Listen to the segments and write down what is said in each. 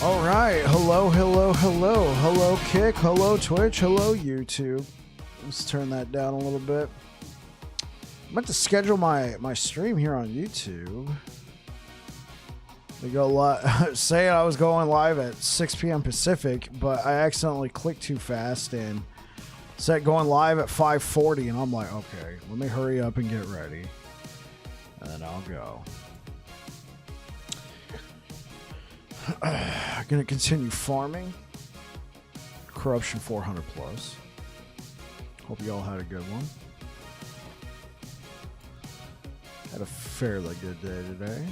All right. Hello, hello, hello. Hello, Kick. Hello, Twitch. Hello, YouTube. Let's turn that down a little bit. I'm about to schedule my stream here on YouTube. We go say I was going live at 6 p.m. Pacific, but I accidentally clicked too fast and set going live at 5:40, and I'm like, okay, let me hurry up and get ready, and then I'll go. Gonna continue farming. Corruption 400 plus. Hope you all had a good one. Had a fairly good day today.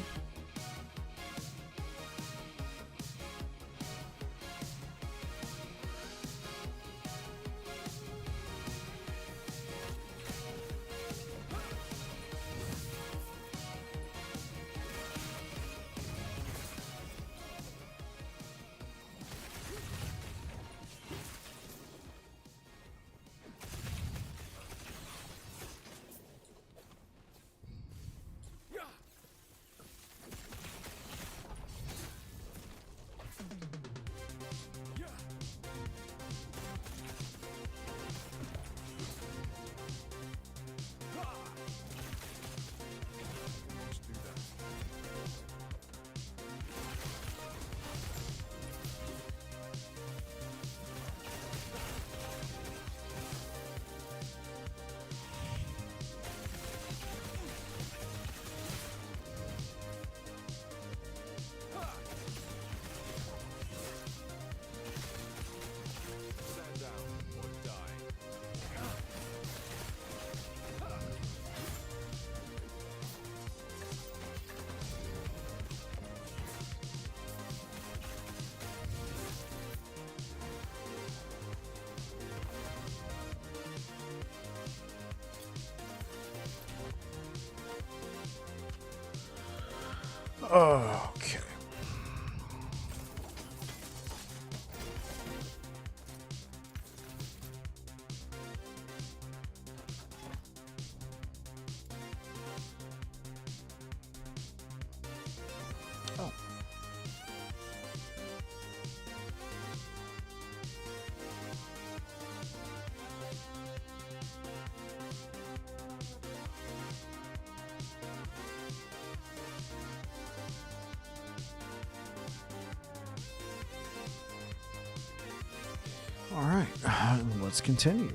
Okay. Oh. All right, let's continue.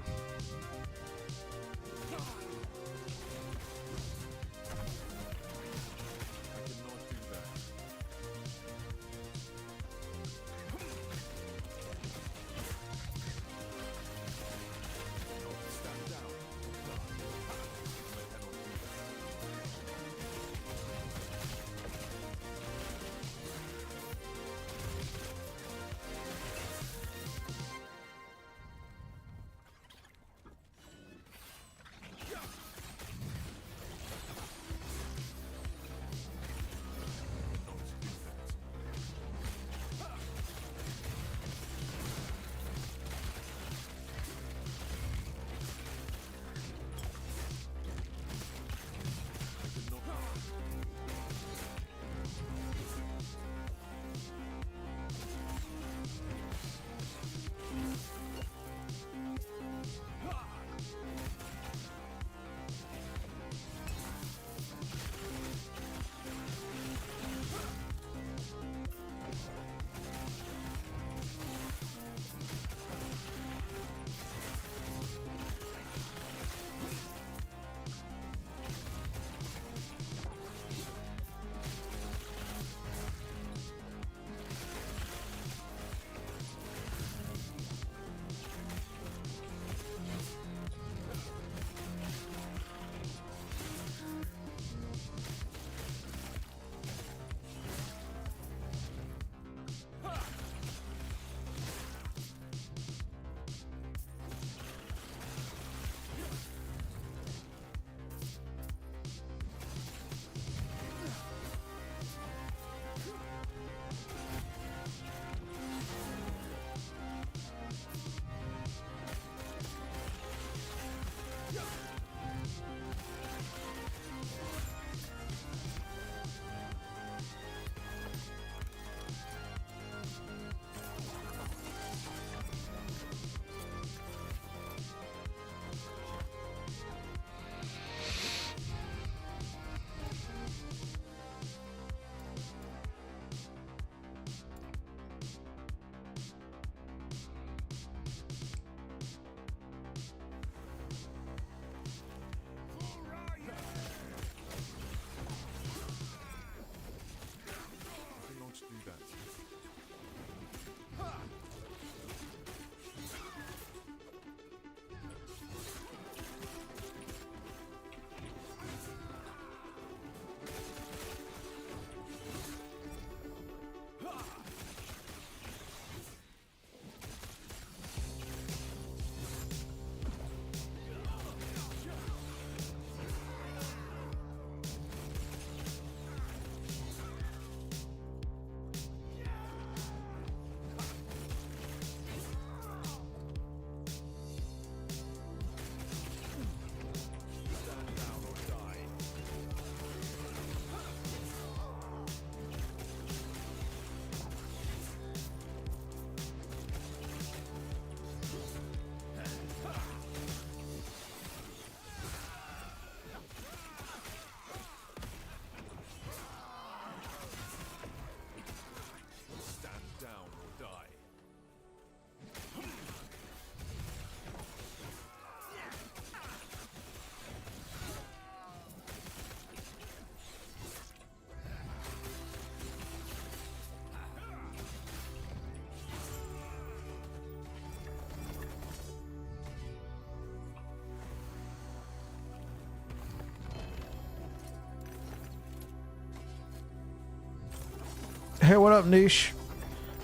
up, Niche?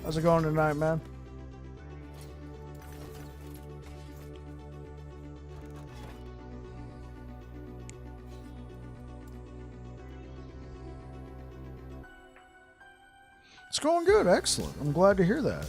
How's it going tonight, man? It's going good. Excellent. I'm glad to hear that.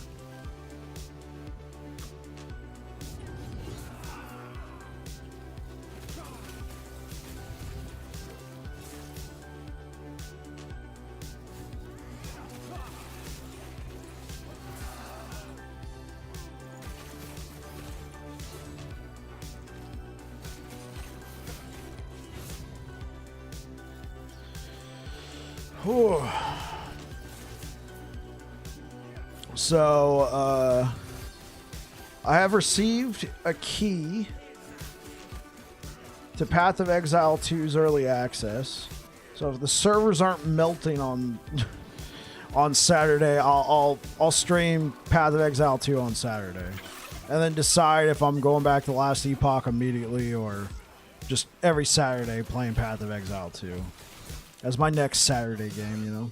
Whew. So, I have received a key to Path of Exile 2's early access. So if the servers aren't melting on on Saturday, I'll stream Path of Exile 2 on Saturday, and then decide if I'm going back to Last Epoch immediately or just every Saturday playing Path of Exile 2 as my next Saturday game, you know.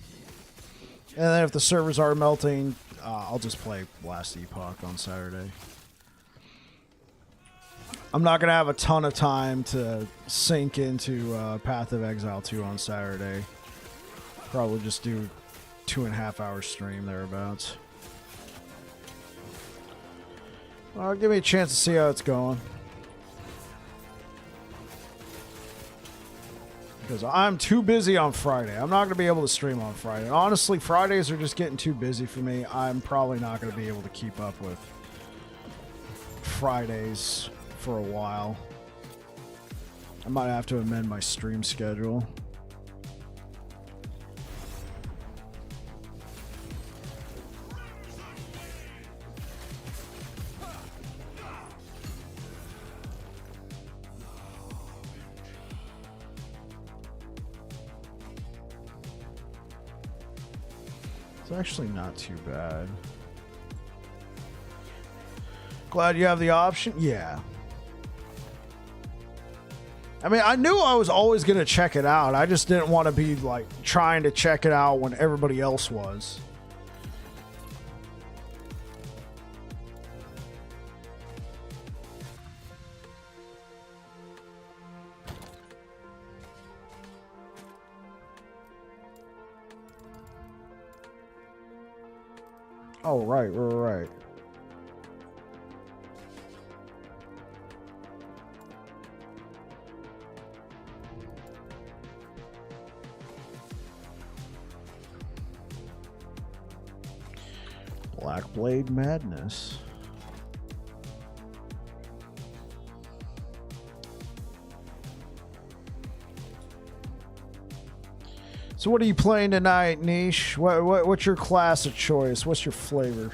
And then if the servers are melting, I'll just play Last Epoch on Saturday. I'm not going to have a ton of time to sink into Path of Exile 2 on Saturday. Probably just do 2.5 hour stream thereabouts. Give me a chance to see how it's going. Because I'm too busy on Friday. I'm not going to be able to stream on Friday. Honestly, Fridays are just getting too busy for me. I'm probably not going to be able to keep up with Fridays for a while. I might have to amend my stream schedule. It's actually not too bad. Glad you have the option? Yeah. I mean, I knew I was always going to check it out. I just didn't want to be, like, trying to check it out when everybody else was. Oh, right. Black Blade Madness. So what are you playing tonight, Niche? What's your class of choice? What's your flavor?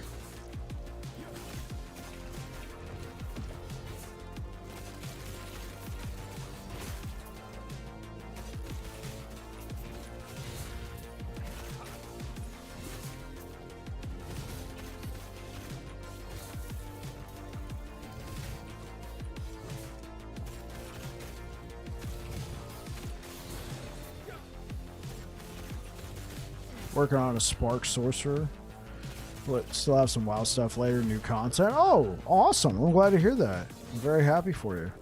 Working on a Spark Sorcerer. But still have some WoW stuff later, new content. Oh, awesome. I'm glad to hear that. I'm very happy for you.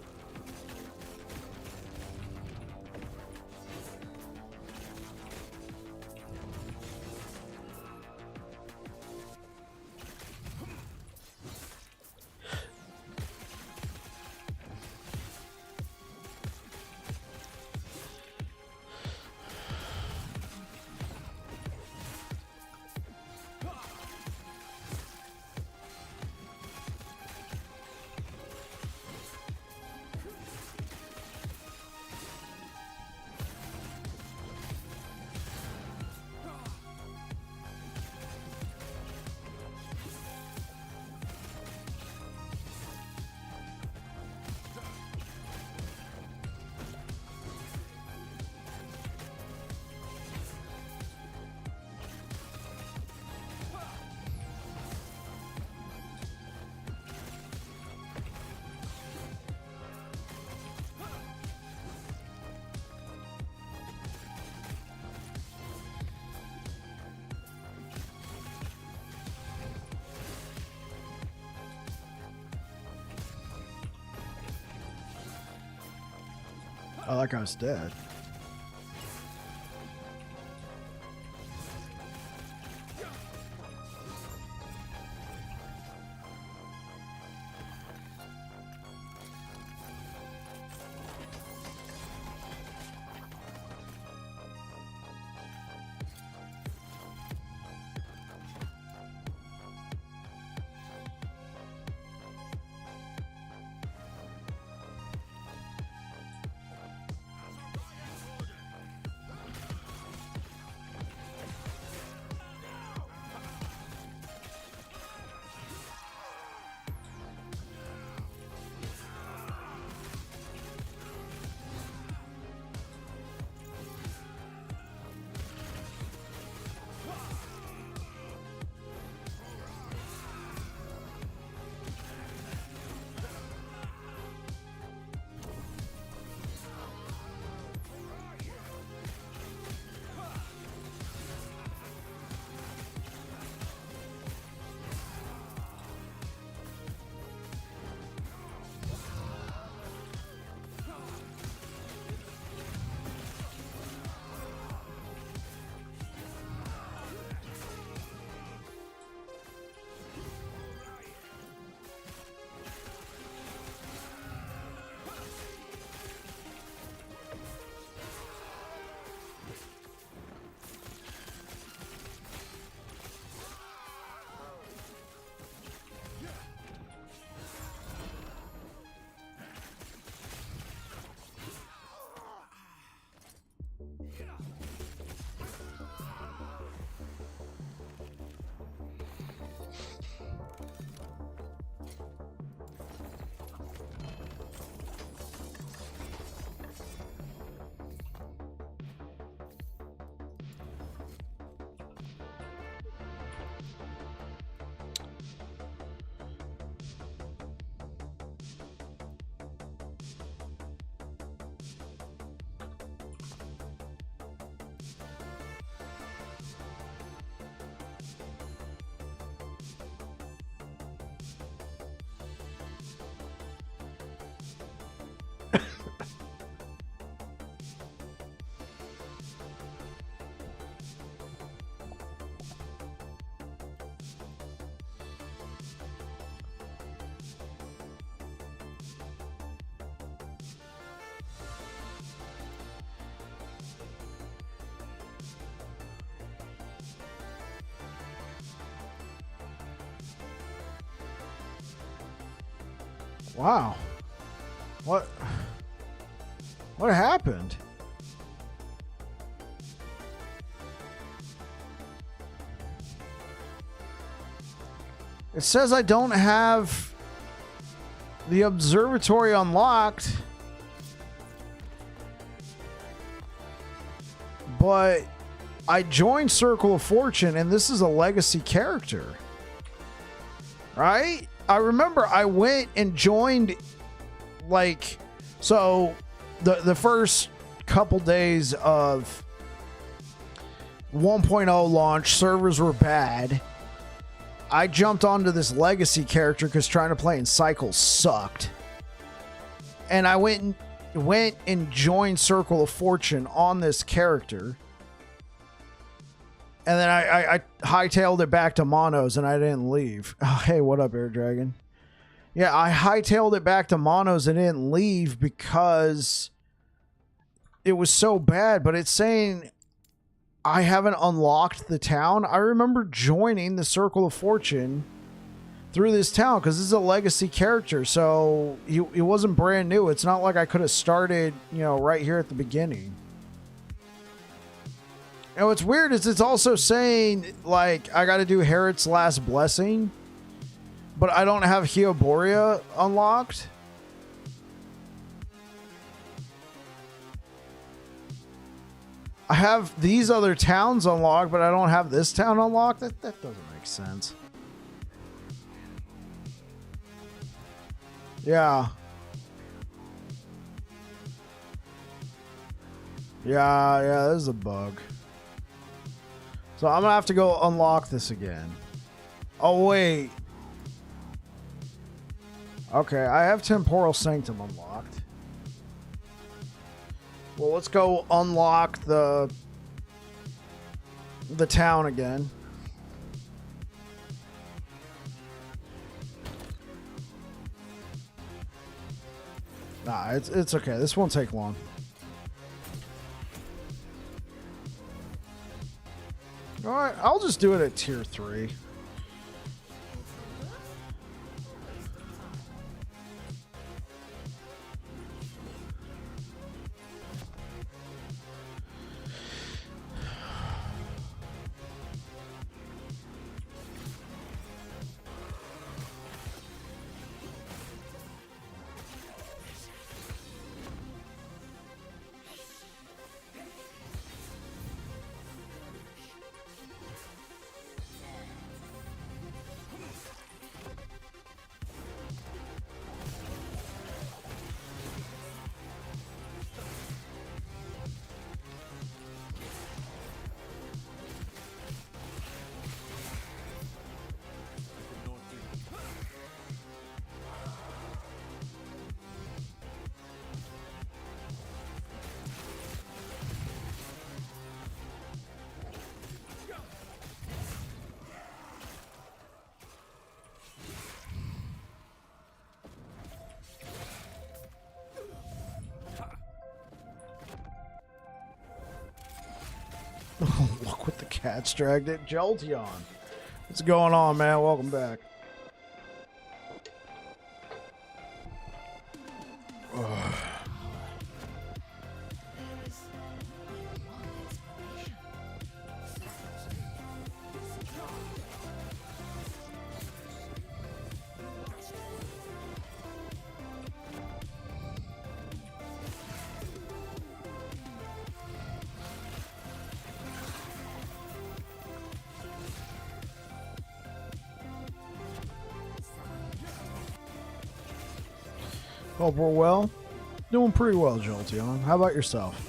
Oh, that guy's dead. Wow. What happened? It says I don't have the observatory unlocked, but I joined Circle of Fortune and this is a legacy character, right? I remember I went and joined, like, so the first couple days of 1.0 launch, servers were bad. I jumped onto this legacy character because trying to play in Cycle sucked. And I went and joined Circle of Fortune on this character. And then I hightailed it back to Monos and I didn't leave. Oh, hey, what up, Air Dragon? Yeah, I hightailed it back to Monos and didn't leave because it was so bad. But it's saying I haven't unlocked the town. I remember joining the Circle of Fortune through this town because this is a legacy character. So it wasn't brand new. It's not like I could have started, right here at the beginning. And what's weird is it's also saying, like, I got to do Herod's Last Blessing, but I don't have Hyoboria unlocked. I have these other towns unlocked, but I don't have this town unlocked. That doesn't make sense. Yeah. Yeah, this is a bug. So I'm gonna have to go unlock this again. Oh, wait. Okay, I have Temporal Sanctum unlocked. Well, let's go unlock the town again. Nah, it's okay. This won't take long. All right, I'll just do it at tier 3. Look what the cat's dragged it. Jolteon. What's going on, man? Welcome back. Ugh. Hope we're well. Doing pretty well, Jolteon. How about yourself?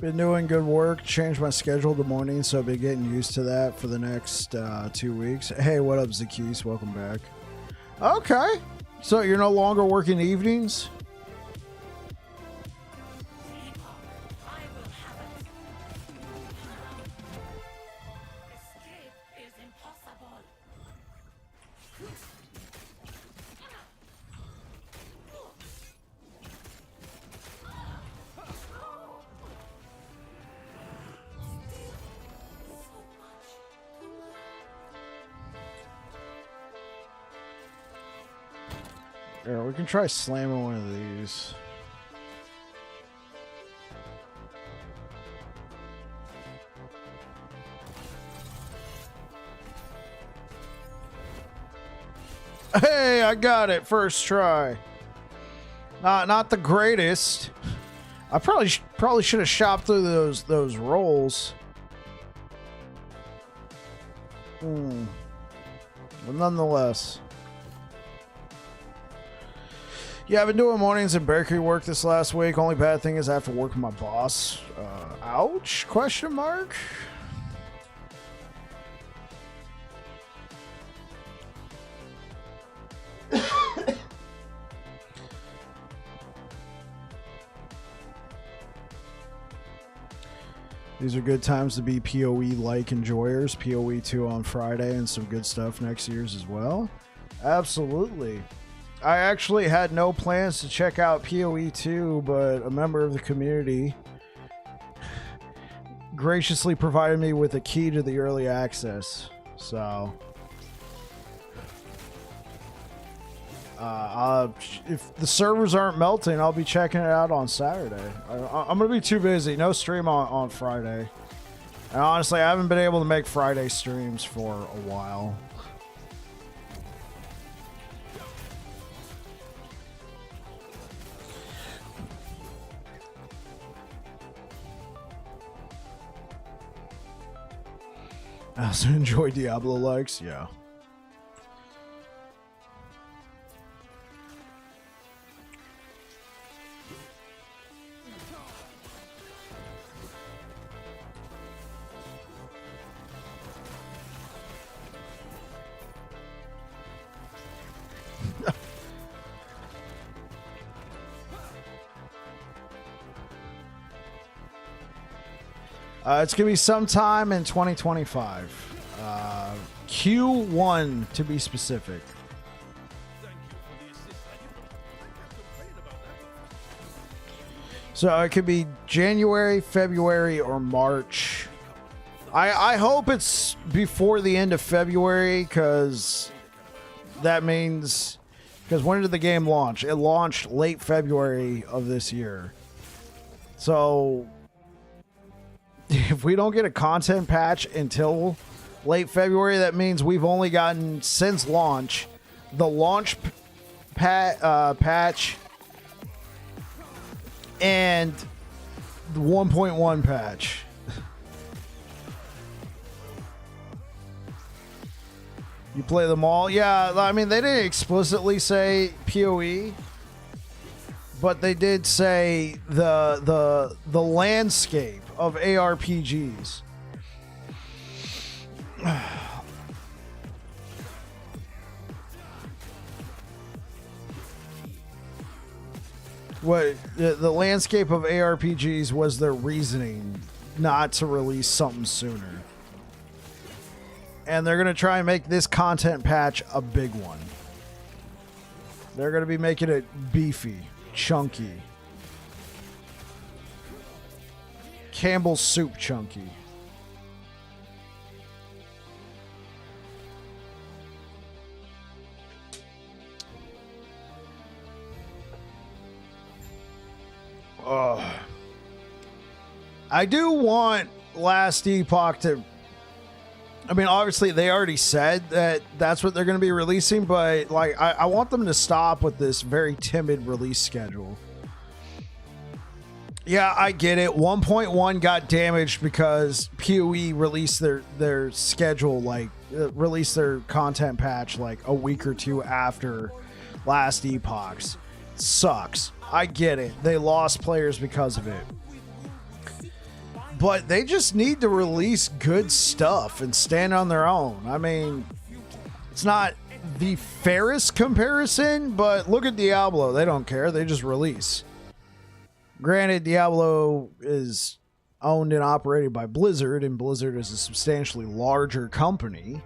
Been doing good work. Changed my schedule to morning, so I'll be getting used to that for the next 2 weeks. Hey, what up, Zakis? Welcome back. Okay. So you're no longer working evenings? Here, we can try slamming one of these. Hey, I got it first try. Not the greatest. I probably should have shopped through those rolls. But nonetheless. Yeah, I've been doing mornings and bakery work this last week. Only bad thing is I have to work with my boss. Ouch? Question mark? These are good times to be PoE-like enjoyers. PoE 2 on Friday and some good stuff next year's as well. Absolutely. I actually had no plans to check out PoE 2, but a member of the community graciously provided me with a key to the early access. So, if the servers aren't melting, I'll be checking it out on Saturday. I'm going to be too busy. No stream on Friday. And honestly, I haven't been able to make Friday streams for a while. I also enjoy Diablo likes, yeah. It's going to be sometime in 2025. Q1 to be specific. So it could be January, February, or March. I hope it's before the end of February, because that means... Because when did the game launch? It launched late February of this year. So... if we don't get a content patch until late February, that means we've only gotten, since launch, the launch patch and the 1.1 patch. You play them all? Yeah, I mean, they didn't explicitly say PoE, but they did say the landscape of ARPGs. What the landscape of ARPGs was their reasoning not to release something sooner. And they're going to try and make this content patch a big one. They're going to be making it beefy, chunky. Campbell's soup chunky. I do want Last Epoch to... I mean, obviously, they already said that that's what they're going to be releasing, but like, I want them to stop with this very timid release schedule. Yeah, I get it. 1.1 got damaged because PoE released their schedule, like, released their content patch like a week or two after Last Epoch's. Sucks. I get it. They lost players because of it. But they just need to release good stuff and stand on their own. I mean, it's not the fairest comparison, but look at Diablo. They don't care. They just release. Granted, Diablo is owned and operated by Blizzard, and Blizzard is a substantially larger company.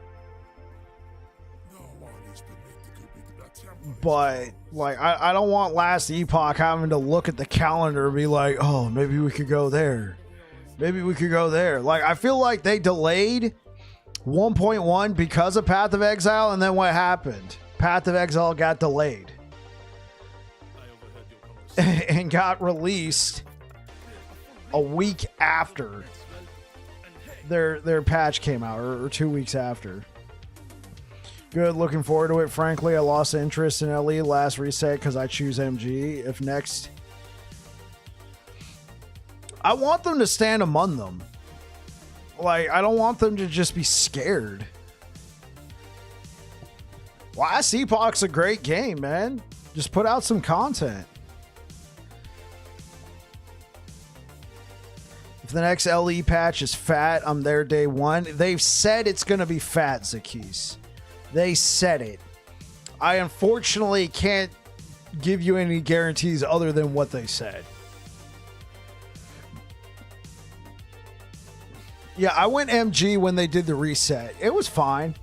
But, like, I don't want Last Epoch having to look at the calendar and be like, oh, maybe we could go there. Maybe we could go there. Like, I feel like they delayed 1.1 because of Path of Exile, and then what happened? Path of Exile got delayed. And got released a week after their patch came out, or 2 weeks after. Good, looking forward to it. Frankly, I lost interest in LE last reset because I choose MG. If next... I want them to stand among them. Like, I don't want them to just be scared. Last Epoch's a great game, man. Just put out some content. If the next LE patch is fat, I'm there day one. They've said it's going to be fat, Zakis. They said it. I unfortunately can't give you any guarantees other than what they said. Yeah, I went MG when they did the reset. It was fine.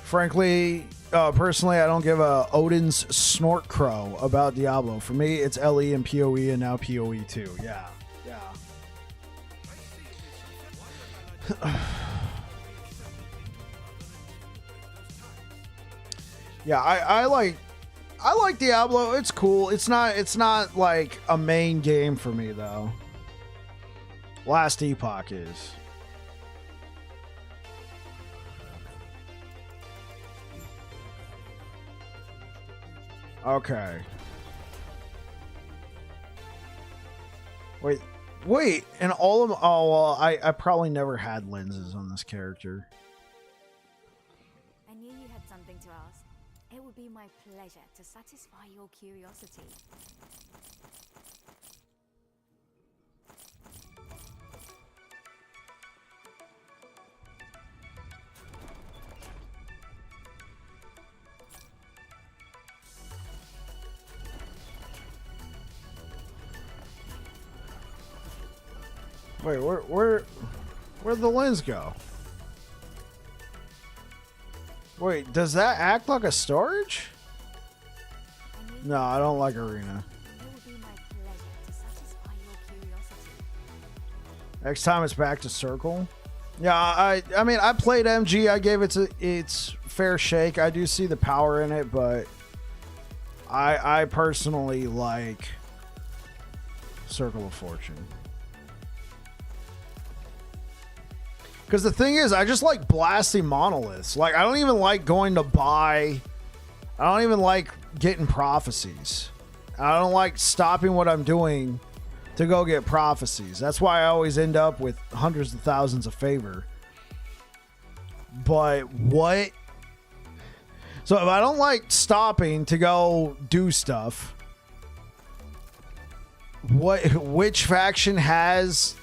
Frankly, Personally, I don't give a Odin's snort crow about Diablo. For me, it's LE and PoE, and now PoE too. Yeah, yeah. Yeah, I like Diablo. It's cool. It's not like a main game for me though. Last Epoch is. Okay. Wait, and all of them. Oh well, I probably never had lenses on this character. I knew you had something to ask. It would be my pleasure to satisfy your curiosity. Wait, where'd the lens go? Wait, does that act like a storage? No, I don't like arena. It would be my pleasure to satisfy your curiosity. Next time it's back to circle. Yeah, I mean I played MG. I gave it its fair shake. I do see the power in it, but I personally like Circle of Fortune. Because the thing is, I just like blasting monoliths. Like, I don't even like going to buy. I don't even like getting prophecies. I don't like stopping what I'm doing to go get prophecies. That's why I always end up with hundreds of thousands of favor. But what? So if I don't like stopping to go do stuff, which faction has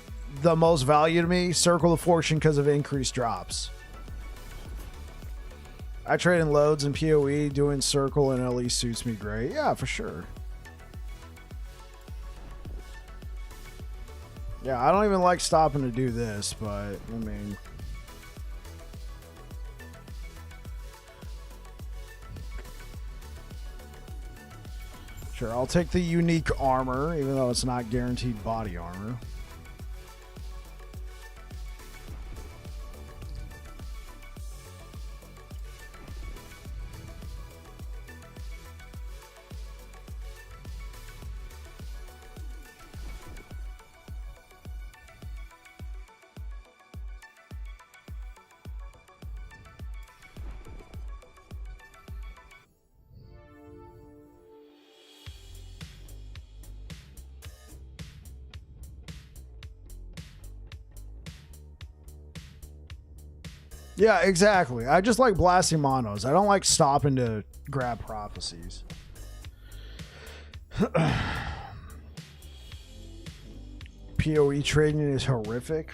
the most value to me? Circle of Fortune, because of increased drops. I trade in loads and PoE. Doing circle and LE suits me great. Yeah, for sure. Yeah, I don't even like stopping to do this, but I mean, sure, I'll take the unique armor, even though it's not guaranteed body armor. Yeah, exactly. I just like blasting monos. I don't like stopping to grab prophecies. PoE trading is horrific.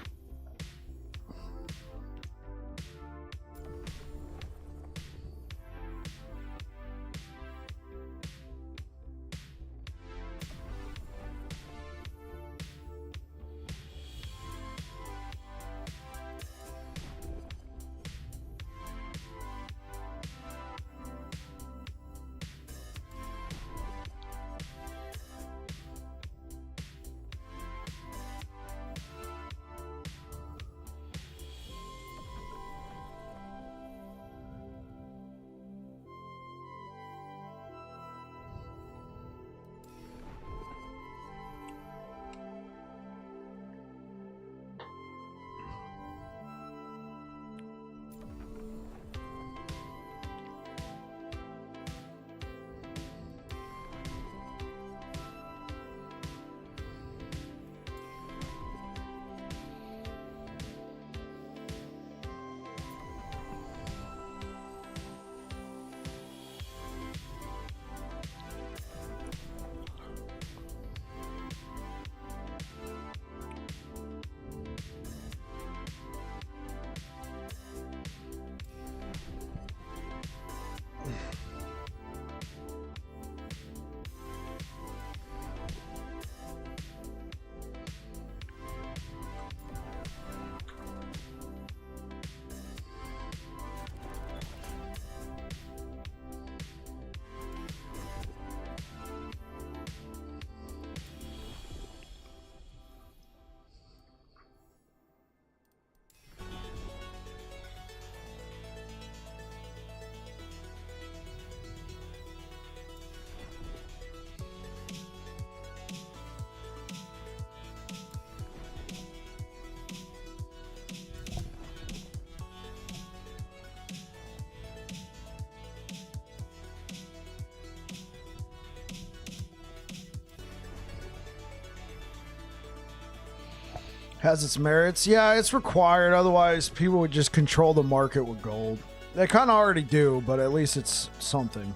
has its merits. Yeah, it's required. Otherwise, people would just control the market with gold. They kind of already do, but at least it's something.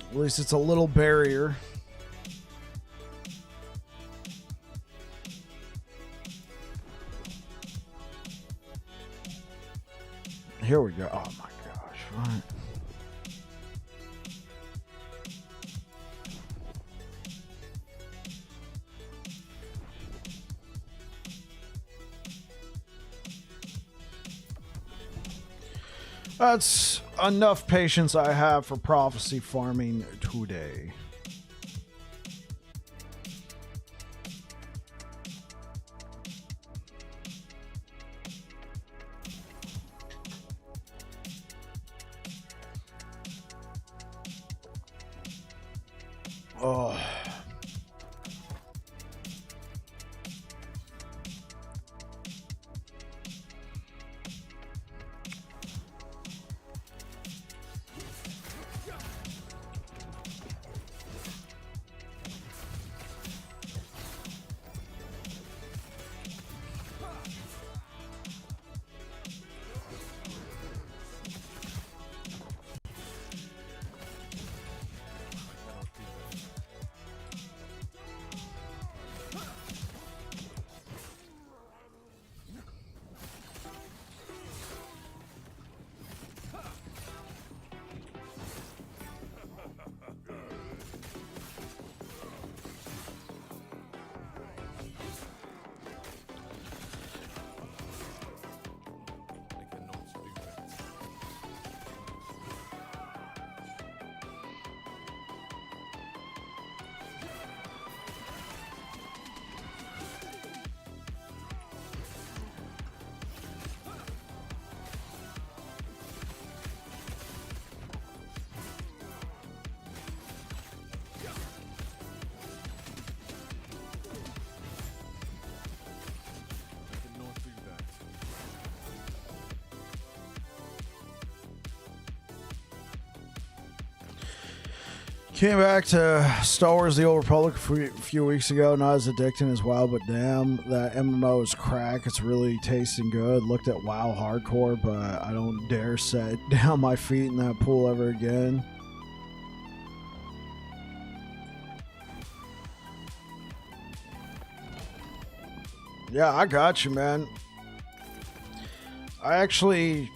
At least it's a little barrier. Here we go. Oh my gosh. Right. That's enough patience I have for prophecy farming today. Oh. Came back to Star Wars The Old Republic a few weeks ago. Not as addicting as WoW, but damn, that MMO is crack. It's really tasting good. Looked at WoW Hardcore, but I don't dare set down my feet in that pool ever again. Yeah, I got you, man. I actually,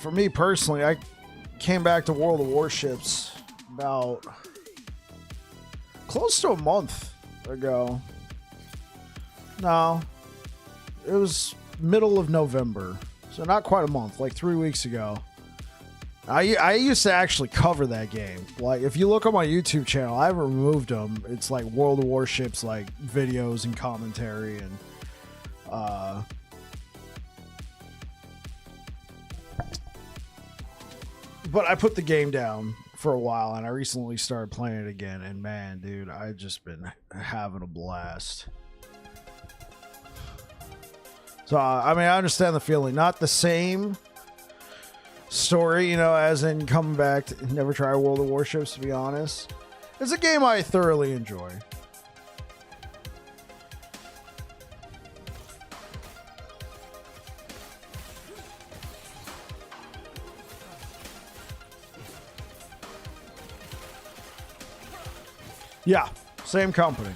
for me personally, I came back to World of Warships about close to a month ago. No, it was middle of November, so not quite a month, like 3 weeks ago. I used to actually cover that game. Like, if you look on my YouTube channel, I haven't removed them. It's like World of Warships, like videos and commentary, and but I put the game down for a while, and I recently started playing it again, and man, dude, I've just been having a blast. So, I mean, I understand the feeling. Not the same story, you know, as in coming back to never try World of Warships, to be honest. It's a game I thoroughly enjoy. Yeah, same company.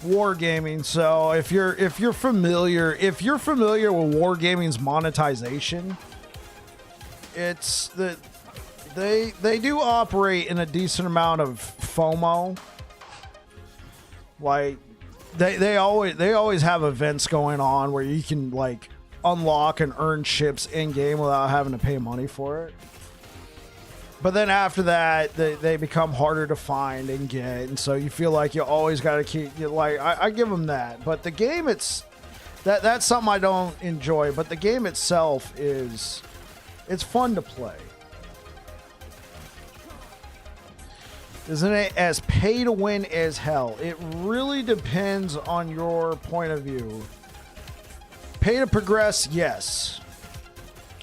Wargaming. So if you're familiar with Wargaming's monetization, it's that they do operate in a decent amount of FOMO. Like they always have events going on where you can like unlock and earn chips in game without having to pay money for it. But then after that, they become harder to find and get, and so you feel like you always got to keep. I give them that, but the game that's something I don't enjoy. But the game itself it's fun to play. Isn't it as pay to win as hell? It really depends on your point of view. Pay to progress, yes.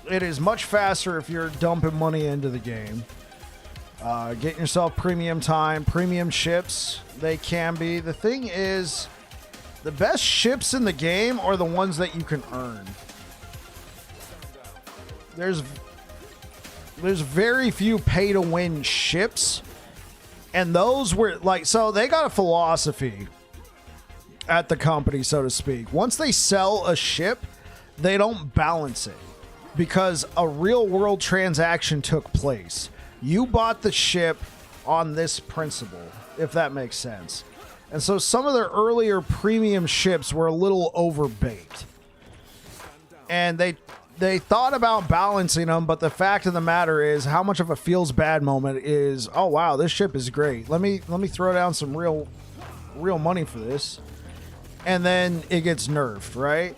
It is much faster if you're dumping money into the game. Getting yourself premium time, premium ships. They can be. The thing is, the best ships in the game are the ones that you can earn. There's very few pay to win ships, and those were like, so they got a philosophy at the company, so to speak. Once they sell a ship, they don't balance it because a real world transaction took place. You bought the ship on this principle, if that makes sense. And so some of their earlier premium ships were a little overbaked, and they thought about balancing them, but the fact of the matter is, how much of a feels bad moment is, oh wow, this ship is great. Let me throw down some real money for this. And then it gets nerfed, right?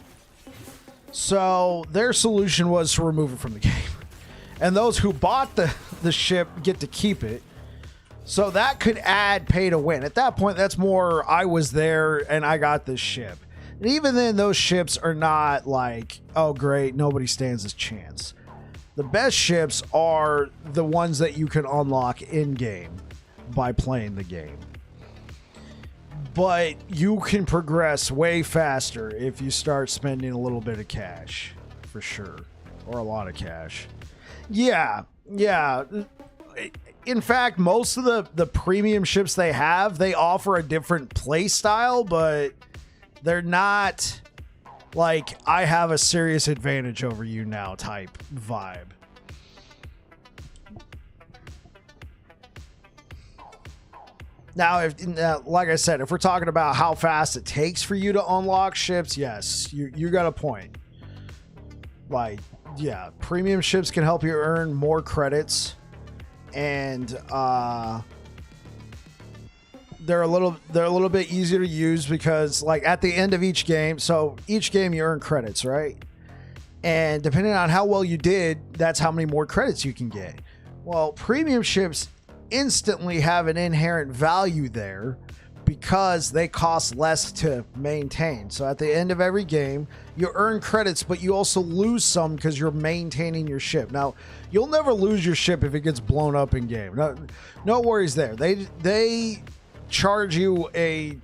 So their solution was to remove it from the game. And those who bought the ship get to keep it. So that could add pay to win. At that point, that's more, I was there and I got this ship. And even then, those ships are not like, oh great, nobody stands a chance. The best ships are the ones that you can unlock in-game by playing the game. But you can progress way faster if you start spending a little bit of cash, for sure. Or a lot of cash. Yeah. In fact, most of the premium ships they have, they offer a different play style, but they're not like, I have a serious advantage over you now type vibe. Now, like I said, if we're talking about how fast it takes for you to unlock ships, yes, you got a point. Like, yeah, premium ships can help you earn more credits, and they're a little bit easier to use because, like, at the end of each game, so each game you earn credits, right? And depending on how well you did, that's how many more credits you can get. Well, premium ships instantly have an inherent value there because they cost less to maintain. So at the end of every game, you earn credits, but you also lose some because you're maintaining your ship. Now, you'll never lose your ship if it gets blown up in game. No worries there. They charge you a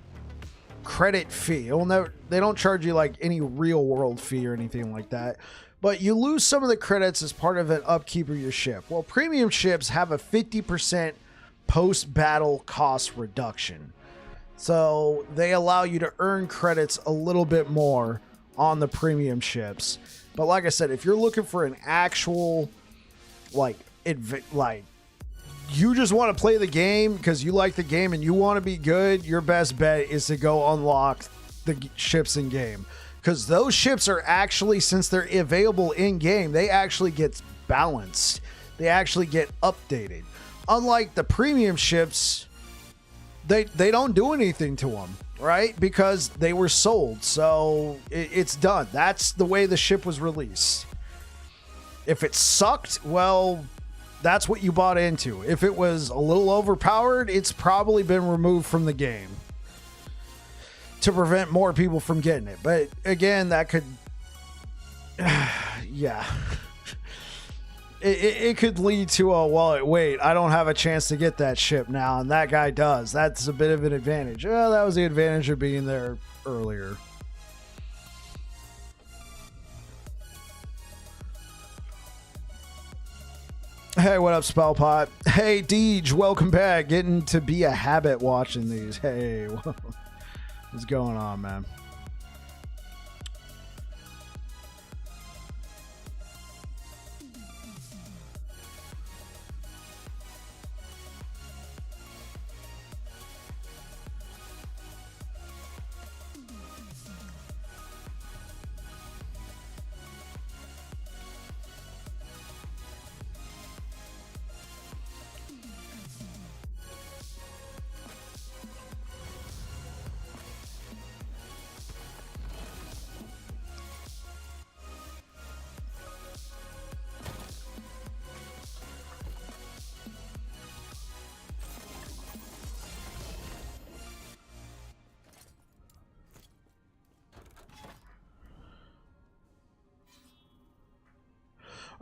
credit fee. They don't charge you like any real world fee or anything like that. But you lose some of the credits as part of an upkeep of your ship. Well, premium ships have a 50% post-battle cost reduction. So they allow you to earn credits a little bit more on the premium ships. But like I said, if you're looking for an actual, like you just want to play the game because you like the game and you want to be good, your best bet is to go unlock the ships in game. Because those ships are actually, since they're available in game, they actually get balanced. They actually get updated. Unlike the premium ships, they don't do anything to them, right? Because they were sold. So it's done. That's the way the ship was released. If it sucked, well, that's what you bought into. If it was a little overpowered, it's probably been removed from the game to prevent more people from getting it. But again, that could, yeah, it could lead to a, well, wait, I don't have a chance to get that ship now, and that guy does. That's a bit of an advantage. Well, that was the advantage of being there earlier. Hey, what up, Spellpot? Hey, Deej, welcome back. Getting to be a habit watching these. Hey, what's going on, man?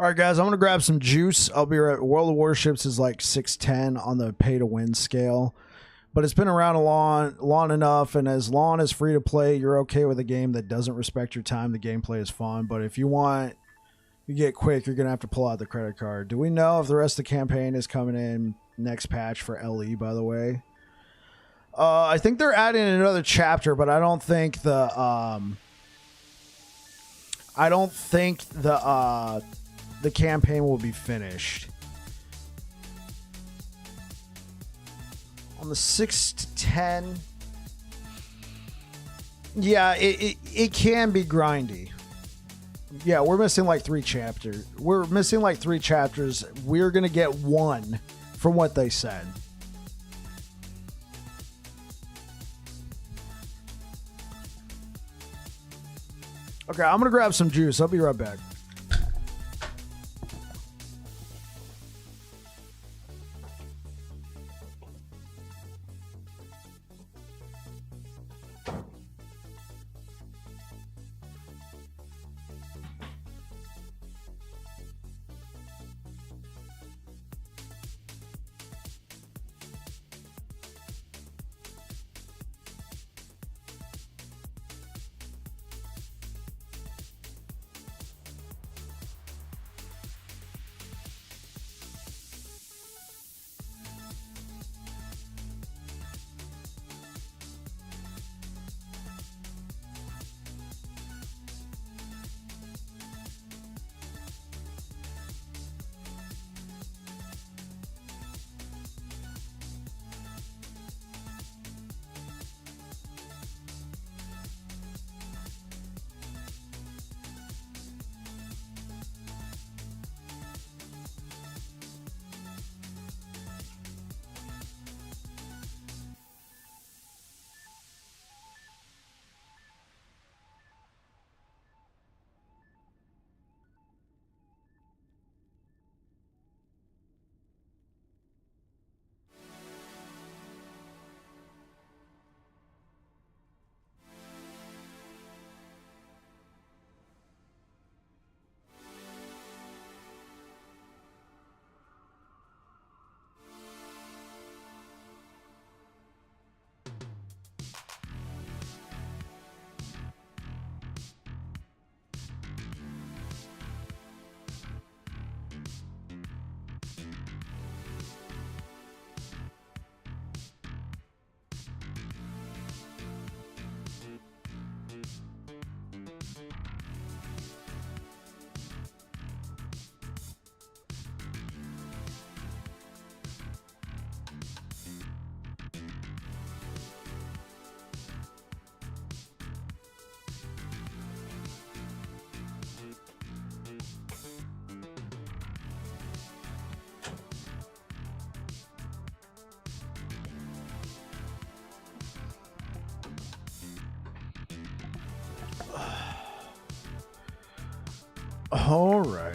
All right, guys, I'm going to grab some juice. I'll be right. World of Warships is like 610 on the pay to win scale, but it's been around long enough. And as long as free to play, you're okay with a game that doesn't respect your time. The gameplay is fun, but if you get quick, you're going to have to pull out the credit card. Do we know if the rest of the campaign is coming in next patch for LE, by the way? I think they're adding another chapter, but I don't think the campaign will be finished. On the 6 to 10, yeah, it can be grindy. Yeah, we're missing like 3 chapters. We're missing like 3 chapters. We're gonna get 1 from what they said. Okay, I'm gonna grab some juice. I'll be right back. All right.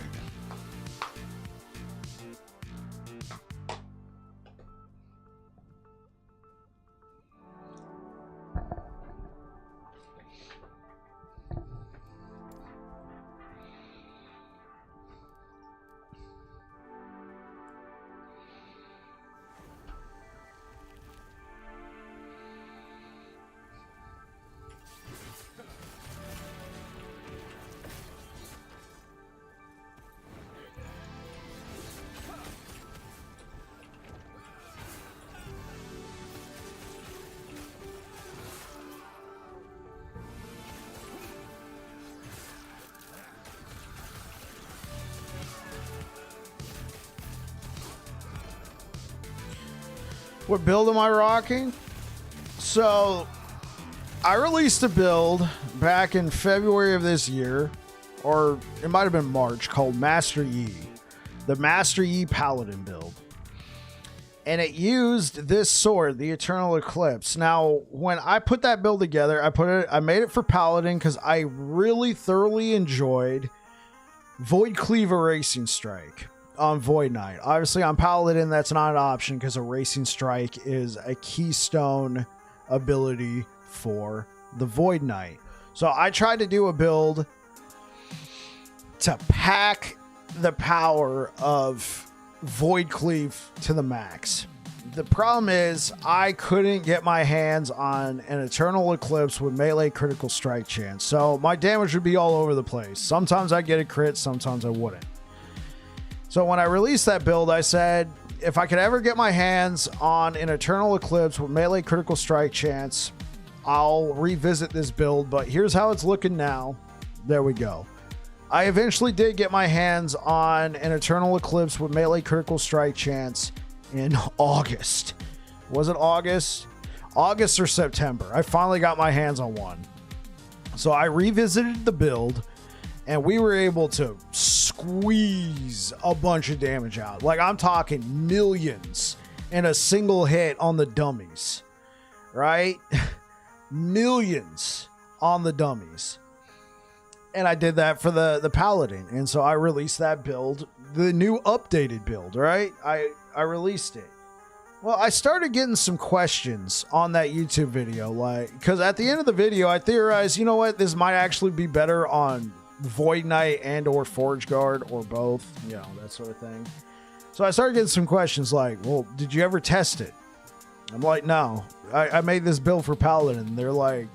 What build am I rocking? So, I released a build back in February of this year, or it might have been March, called Master Yi. The Master Yi Paladin build. And it used this sword, the Eternal Eclipse. Now, when I put that build together, I made it for Paladin because I really thoroughly enjoyed Void Cleaver Racing Strike on Void Knight. Obviously, on Paladin, that's not an option because a Racing Strike is a keystone ability for the Void Knight. So I tried to do a build to pack the power of Void Cleave to the max. The problem is I couldn't get my hands on an Eternal Eclipse with melee critical strike chance. So my damage would be all over the place. Sometimes I'd get a crit, sometimes I wouldn't. So when I released that build, I said, if I could ever get my hands on an Eternal Eclipse with melee critical strike chance, I'll revisit this build, but here's how it's looking now. There we go. I eventually did get my hands on an Eternal Eclipse with melee critical strike chance in August. Was it August? August or September. I finally got my hands on one. So I revisited the build and we were able to squeeze a bunch of damage out. Like, I'm talking millions in a single hit on the dummies, right? Millions on the dummies. And I did that for the Paladin. And so I released that build, the new updated build, right? I released it. Well, I started getting some questions on that YouTube video, like, because at the end of the video, I theorized, you know what, this might actually be better on Void Knight and or Forge Guard or both, you know, that sort of thing. So I started getting some questions like, well, did you ever test it? I'm like, no, I made this build for Paladin. And they're like,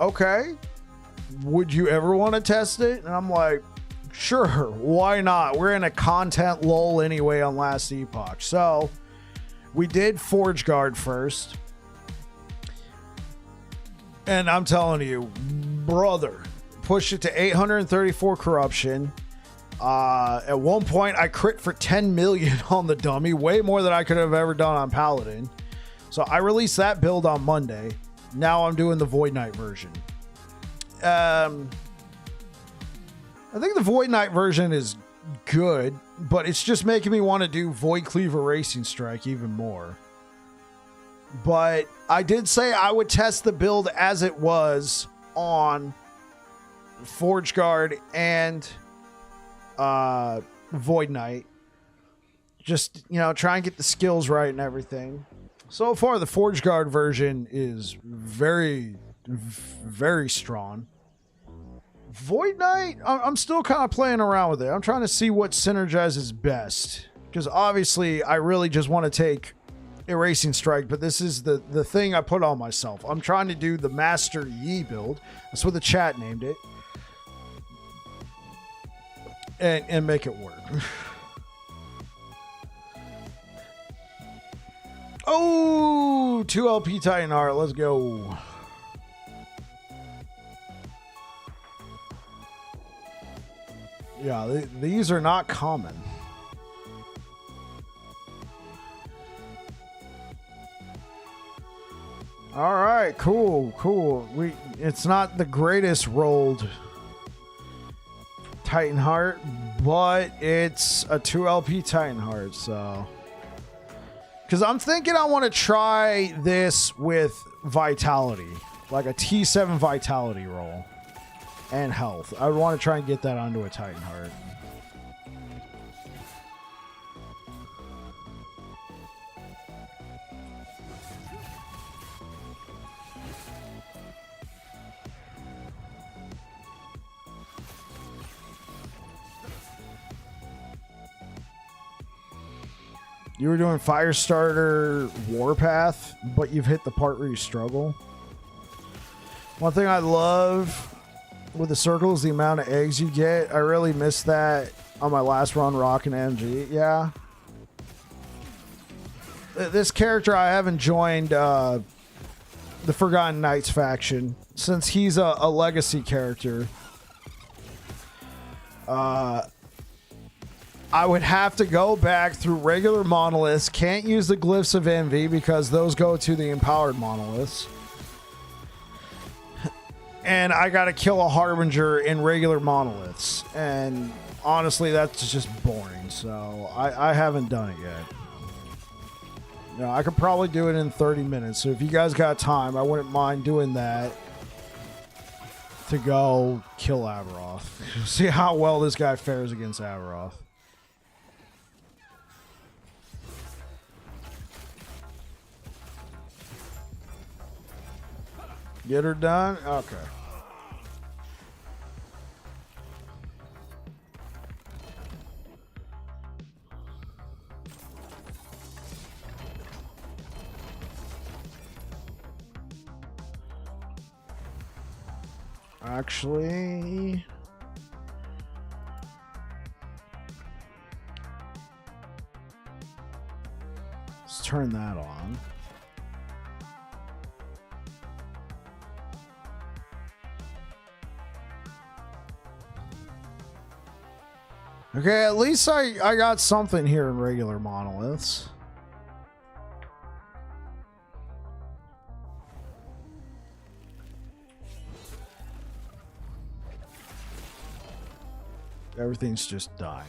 okay, would you ever want to test it? And I'm like, sure, why not? We're in a content lull anyway on last Epoch. So we did Forge Guard first. And I'm telling you, brother, pushed it to 834 corruption. At one point, I crit for 10 million on the dummy, way more than I could have ever done on Paladin. So I released that build on Monday. Now I'm doing the Void Knight version. I think the Void Knight version is good, but it's just making me want to do Void Cleaver Racing Strike even more. But I did say I would test the build as it was on Forge Guard and Void Knight. Just, you know, try and get the skills right and everything. So far, the Forge Guard version is very, very strong. Void Knight, I'm still kind of playing around with it. I'm trying to see what synergizes best. Because obviously, I really just want to take Erasing Strike, but this is the thing I put on myself. I'm trying to do the Master Yi build. That's what the chat named it. And make it work. Oh, 2 LP Titan Heart. Let's go. Yeah, these are not common. All right, cool. It's not the greatest rolled Titan Heart, but it's a 2 LP Titan Heart, so. Because I'm thinking I want to try this with Vitality, like a T7 Vitality roll and health. I would want to try and get that onto a Titan Heart. You were doing Firestarter Warpath, but you've hit the part where you struggle. One thing I love with the circle is the amount of eggs you get. I really missed that on my last run rocking MG. Yeah. This character, I haven't joined the Forgotten Knights faction since he's a legacy character. I would have to go back through regular monoliths. Can't use the Glyphs of Envy because those go to the empowered monoliths. And I gotta kill a Harbinger in regular monoliths. And honestly, that's just boring. So I haven't done it yet. You know, I could probably do it in 30 minutes. So if you guys got time, I wouldn't mind doing that to go kill Avaroth. See how well this guy fares against Avaroth. Get her done? Okay. Actually, let's turn that on. Okay, at least I got something here in regular monoliths. Everything's just dying.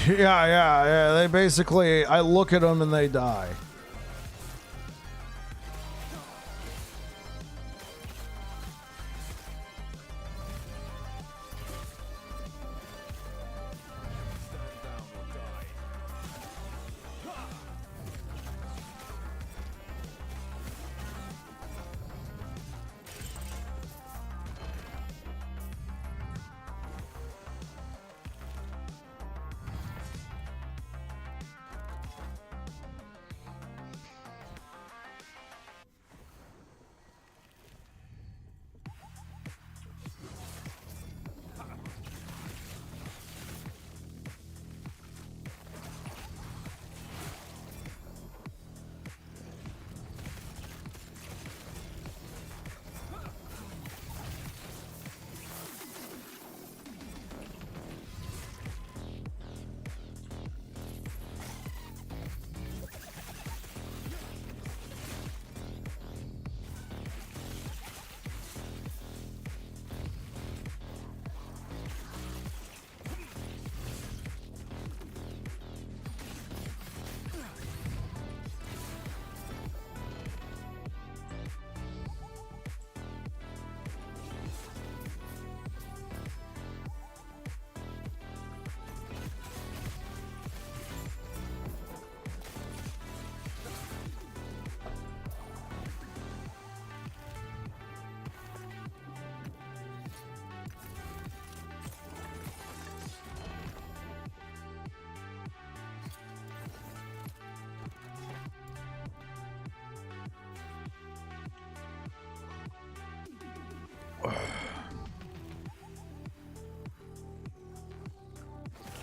Yeah. They basically, I look at them and they die.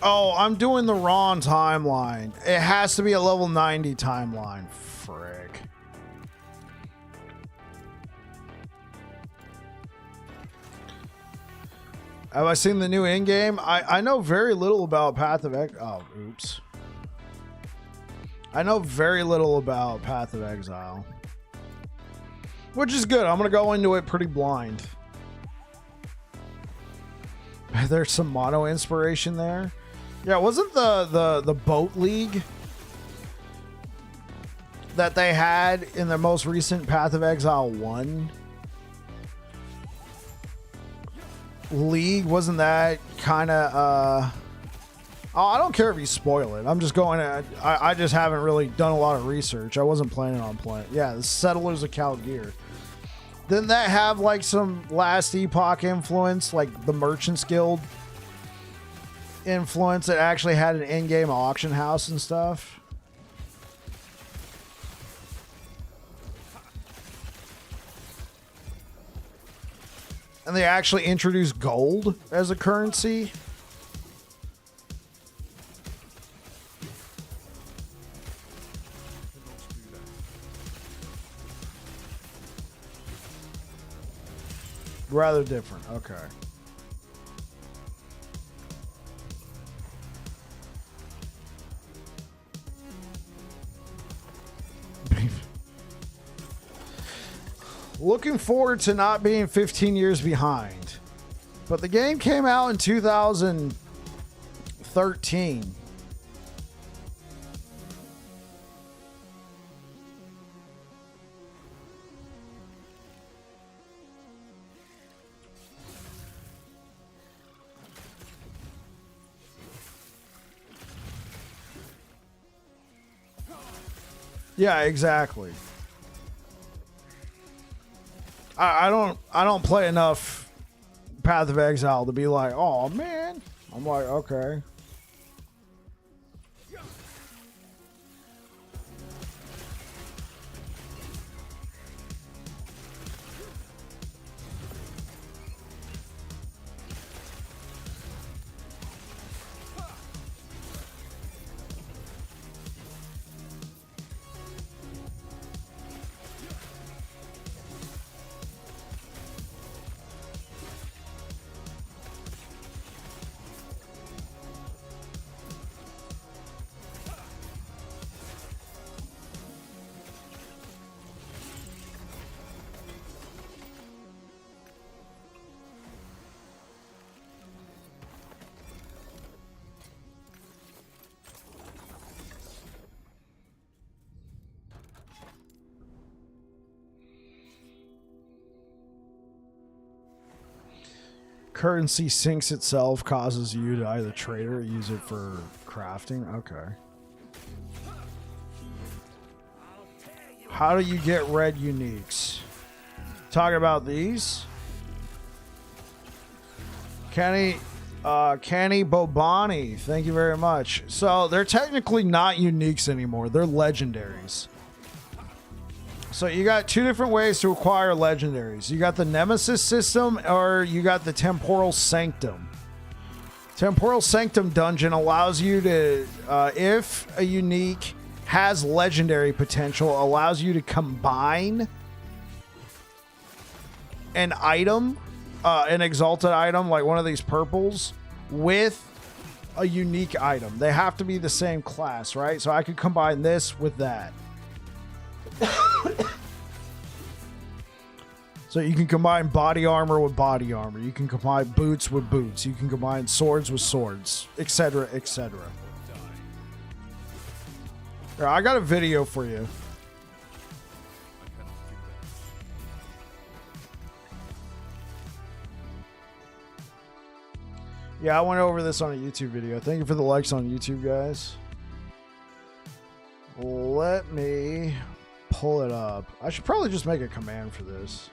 Oh, I'm doing the wrong timeline. It has to be a level 90 timeline. Frick. Have I seen the new in-game? I know very little about Path of Oh, oops. I know very little about Path of Exile. Which is good. I'm going to go into it pretty blind. There's some mono inspiration there. Yeah, wasn't the boat league that they had in the most recent Path of Exile 1 league, wasn't that kind of oh, I don't care if you spoil it. I'm just going to I just haven't really done a lot of research. I wasn't planning on playing. Yeah, the Settlers of Calgear. Didn't that have like some last Epoch influence, like the Merchants Guild influence? That actually had an in-game auction house and stuff. And they actually introduced gold as a currency. Rather different. Okay. Looking forward to not being 15 years behind. But the game came out in 2013. Yeah, exactly. I don't play enough Path of Exile to be like, oh man. I'm like, okay. Currency sinks itself, causes you to either trade or use it for crafting. Okay. How do you get red uniques? Talking about these? Kenny Bobani, thank you very much. So they're technically not uniques anymore. They're legendaries. So you got two different ways to acquire legendaries. You got the Nemesis system or you got the Temporal Sanctum. Temporal Sanctum dungeon allows you to, if a unique has legendary potential, allows you to combine an item, an exalted item like one of these purples, with a unique item. They have to be the same class, right? So I could combine this with that. So you can combine body armor with body armor. You can combine boots with boots. You can combine swords with swords, etc., etc. Here, I got a video for you. Yeah, I went over this on a YouTube video. Thank you for the likes on YouTube, guys. Let me pull it up. I should probably just make a command for this.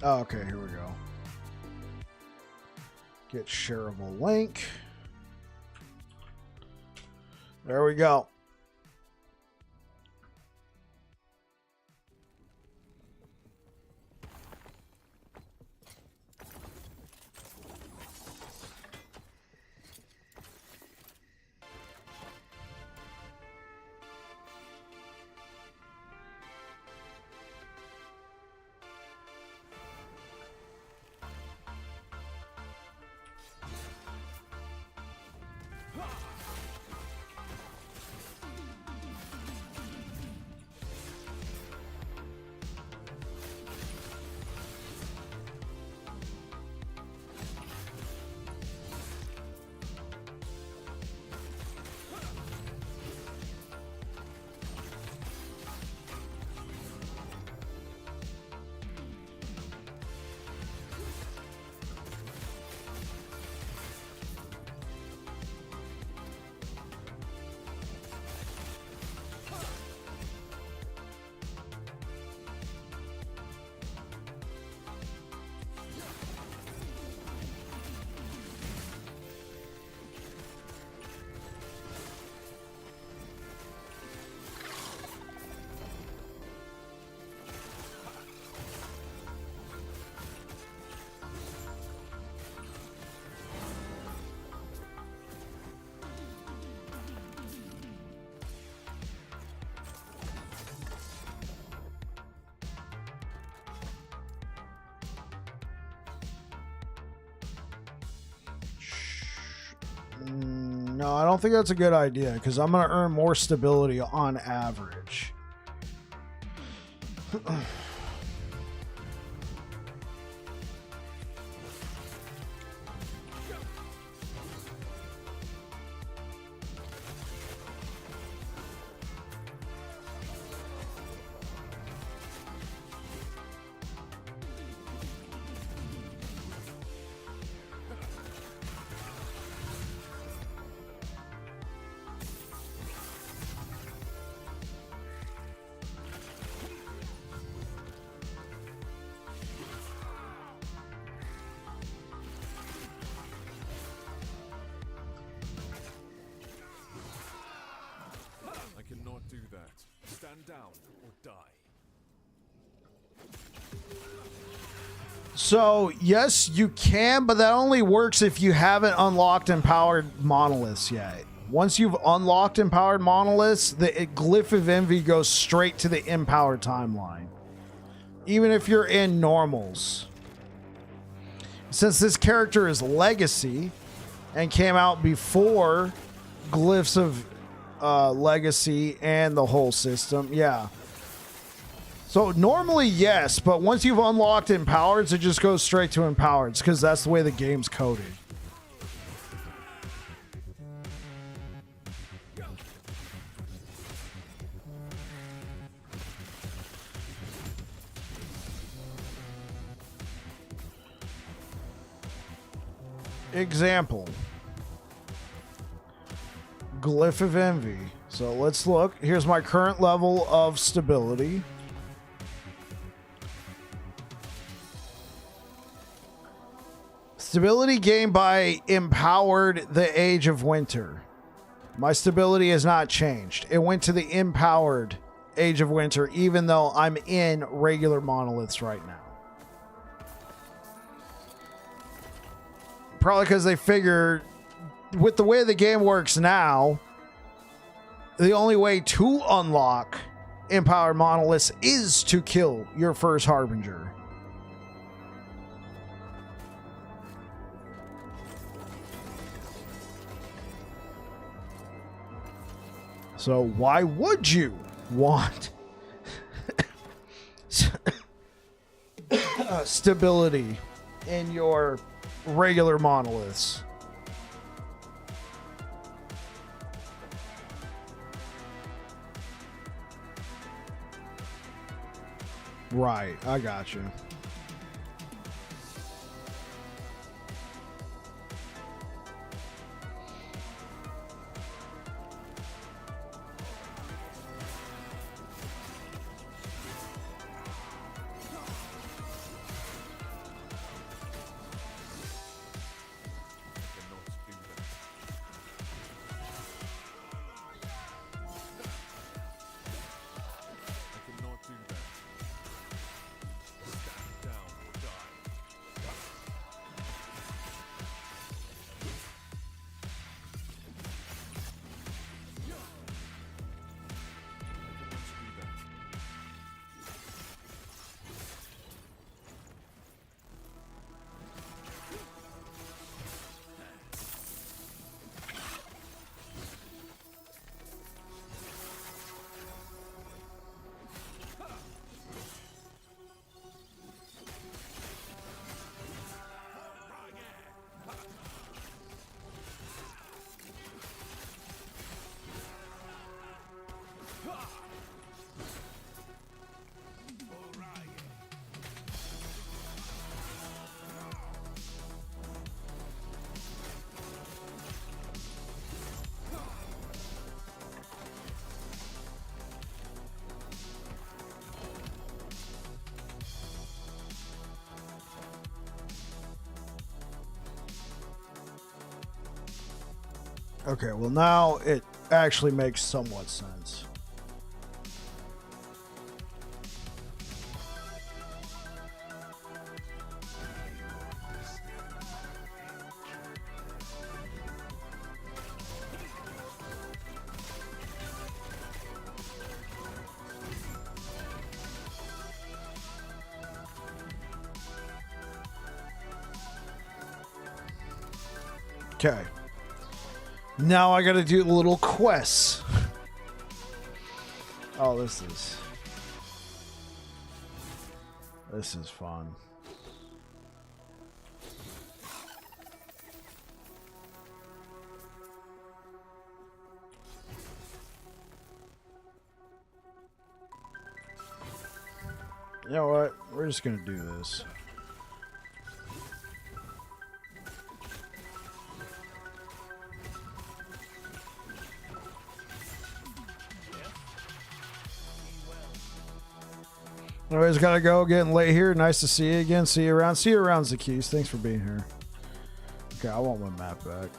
Oh, okay, here we go. Get shareable link. There we go. no, I don't think that's a good idea because I'm going to earn more stability on average. Do that. Stand down or die. So, yes, you can, but that only works if you haven't unlocked empowered monoliths yet. Once you've unlocked empowered monoliths, the Glyph of Envy goes straight to the empowered timeline. Even if you're in normals. Since this character is Legacy and came out before Glyphs of Legacy and the whole system, yeah. So normally, yes, but once you've unlocked Empowereds, it just goes straight to Empowereds because that's the way the game's coded. Example. Glyph of Envy. So let's look. Here's my current level of stability. Stability gained by Empowered the Age of Winter. My stability has not changed. It went to the Empowered Age of Winter, even though I'm in regular monoliths right now. Probably because they figure, with the way the game works now, the only way to unlock Empowered Monoliths is to kill your first Harbinger. So why would you want stability in your regular monoliths? Right, I got you. Okay, well now it actually makes somewhat sense. Okay. Now I gotta do little quests. Oh, this is fun. You know what? We're just gonna do this. Anyways, gotta go. Getting late here. Nice to see you again. See you around. See you around, Zakis. Thanks for being here. Okay, I want my map back.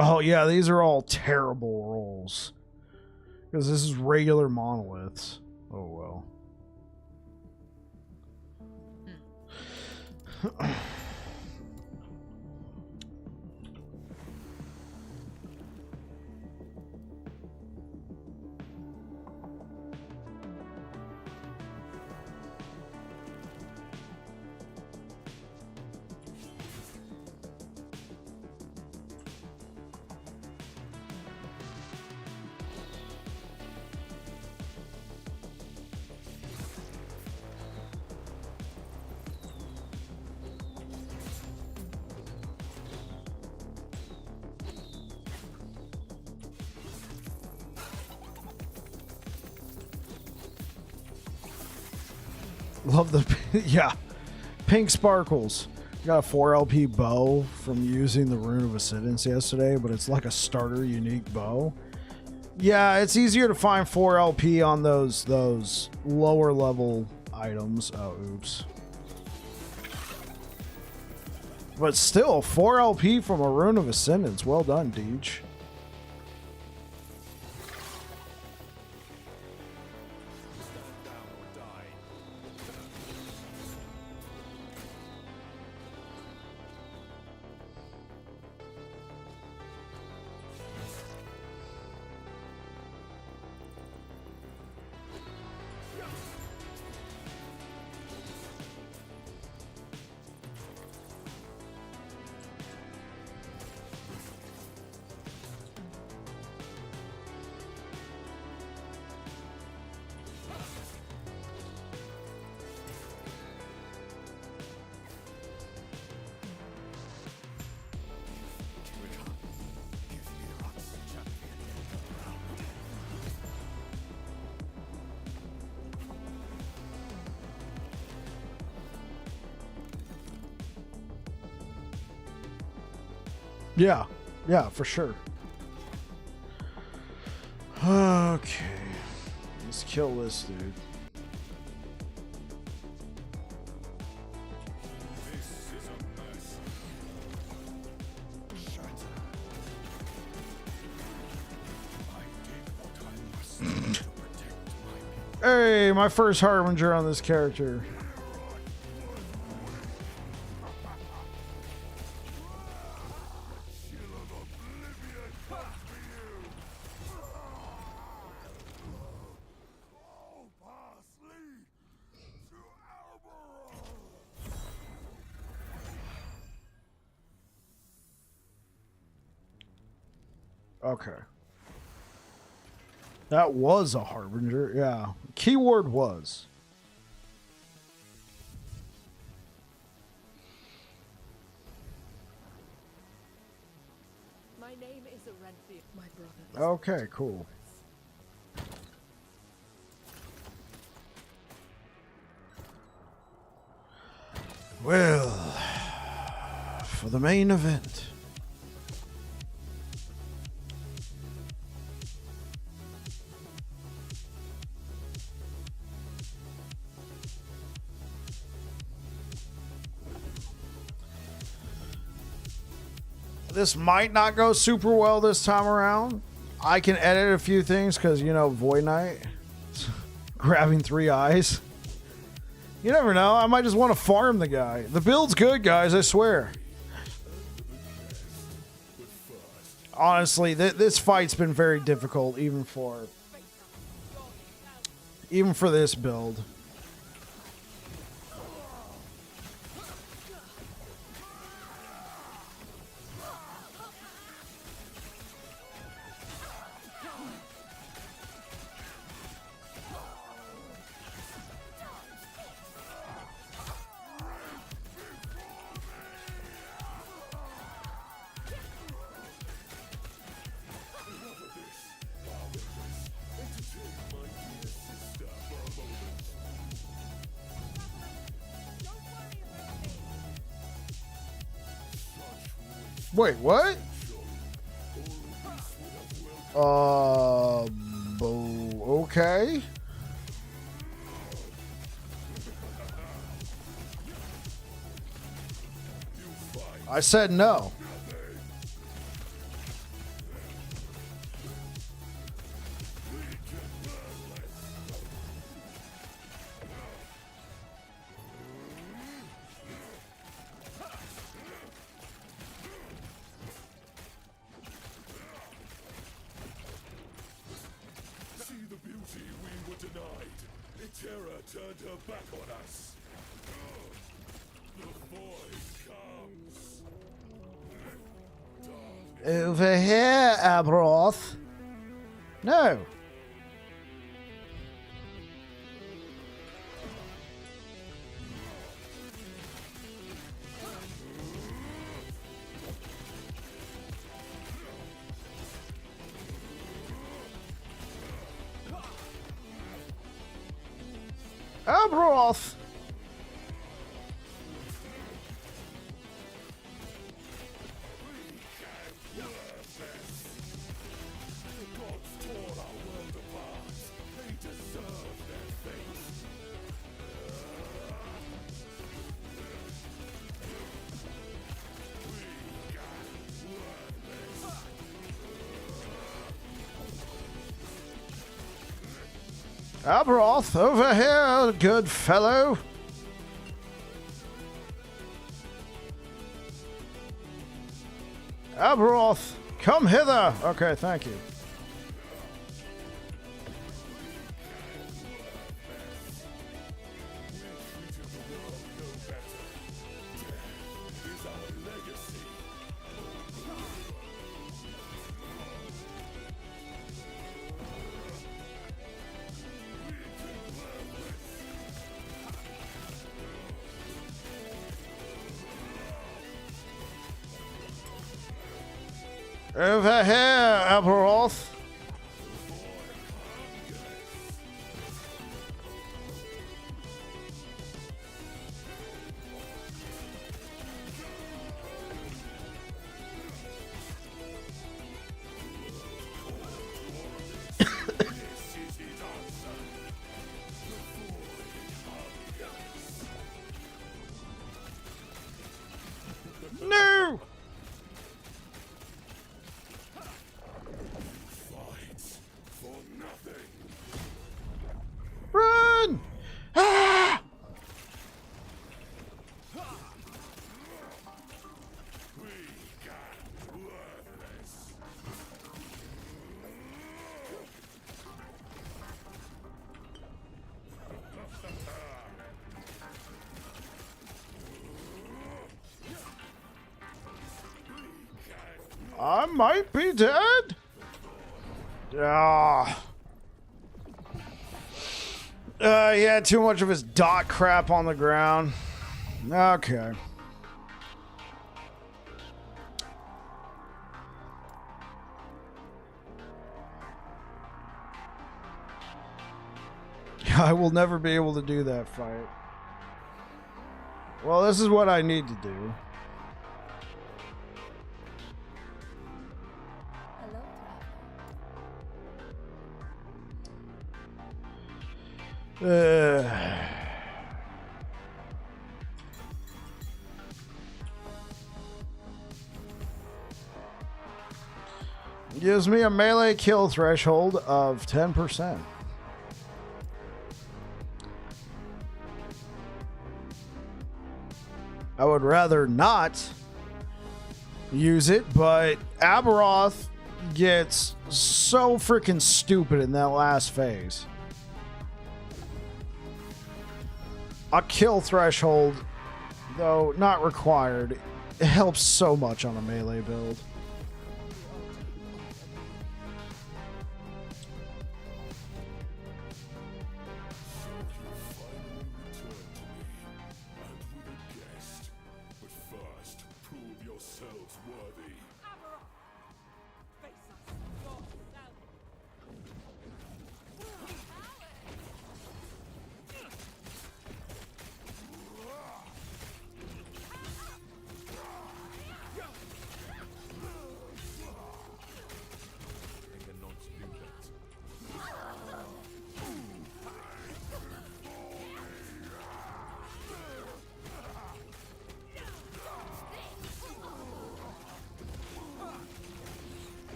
Oh yeah, these are all terrible rolls. Because this is regular monoliths. Oh well. Love the yeah, pink sparkles. Got a 4 LP bow from using the Rune of Ascendance yesterday, but it's like a starter unique bow. Yeah, it's easier to find 4 LP on those lower level items. Oh, oops. But still, 4 LP from a Rune of Ascendance. Well done, Deej. Yeah, yeah, for sure. Okay, let's kill this dude. Hey, my first Harbinger on this character. Okay. That was a Harbinger, yeah. Keyword was. Okay, cool. Well, for the main event. This might not go super well this time around. I can edit a few things because, you know, Void Knight grabbing 3 eyes. You never know. I might just want to farm the guy. The build's good, guys. I swear. Honestly, this fight's been very difficult, even for this build. Wait, what? Okay. I said no. Terror turned her back on us. The void comes. Over here, Abroth. No. Abroth. Abroth, over here, good fellow. Abroth, come hither. Okay, thank you. Over here, Abroth. No! Run! Ah! I might be dead. Ah. He had too much of his dot crap on the ground. Okay. I will never be able to do that fight. Well, this is what I need to do. Hello, traveler. Gives me a melee kill threshold of 10%. I would rather not use it, but Aberoth gets so freaking stupid in that last phase. A kill threshold, though not required, it helps so much on a melee build.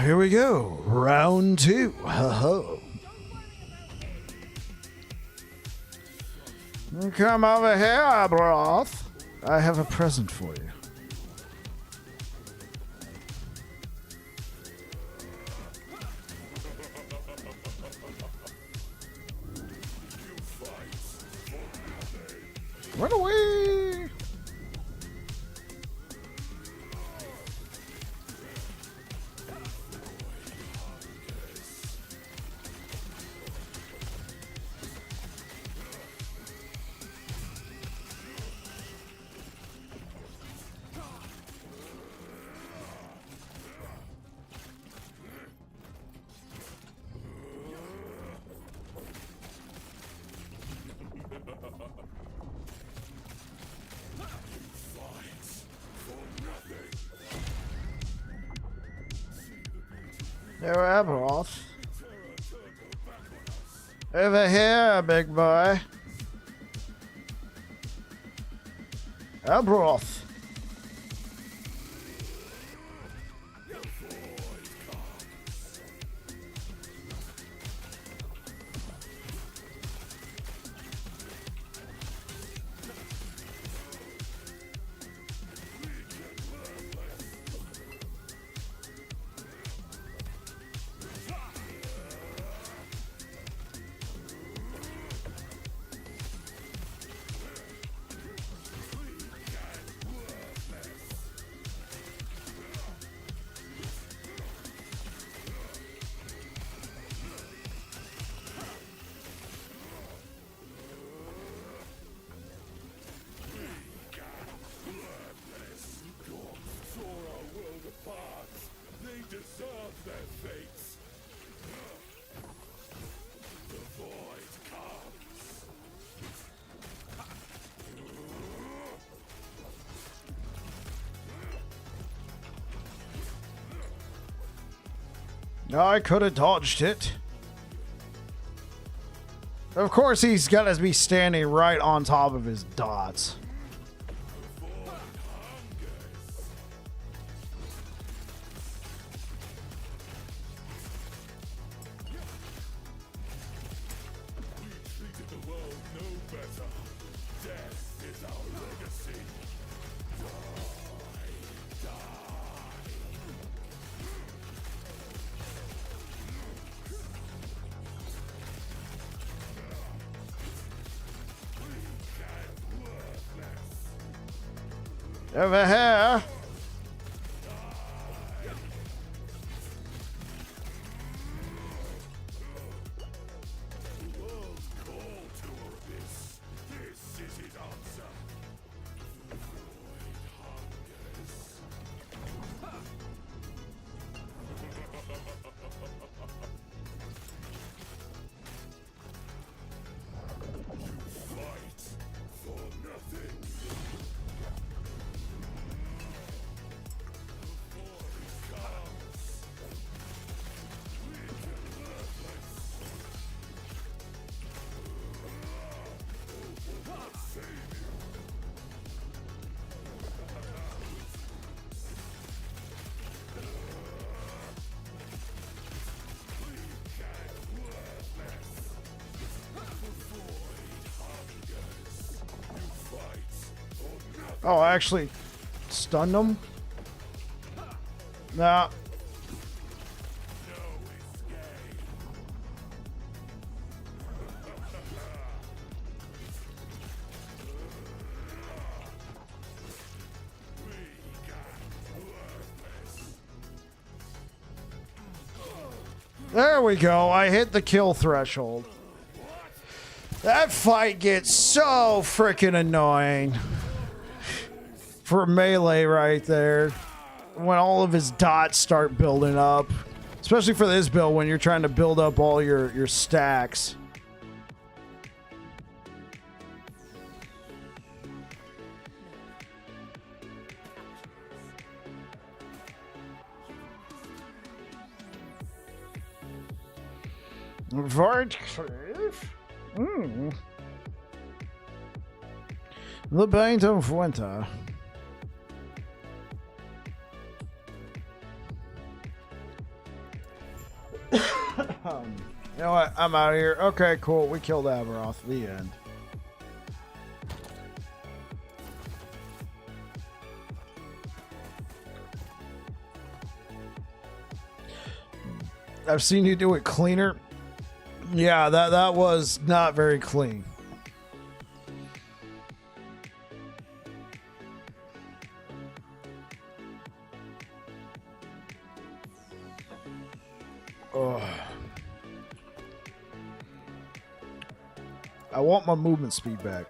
Here we go. Round 2. Ho-ho. Come over here, Aberoth. I have a present for you. Run away! There, Aberoth. Over here, big boy. Aberoth. I could have dodged it. Of course, he's got to be standing right on top of his dots. Over here. Oh, I actually stunned him? Nah. There we go. I hit the kill threshold. That fight gets so freaking annoying. For melee right there. When all of his dots start building up. Especially for this build when you're trying to build up all your stacks. The paint of winter. You know what? I'm out of here. Okay, cool. We killed Averoth. The end. I've seen you do it cleaner. Yeah, that was not very clean. Ugh. I want my movement speed back.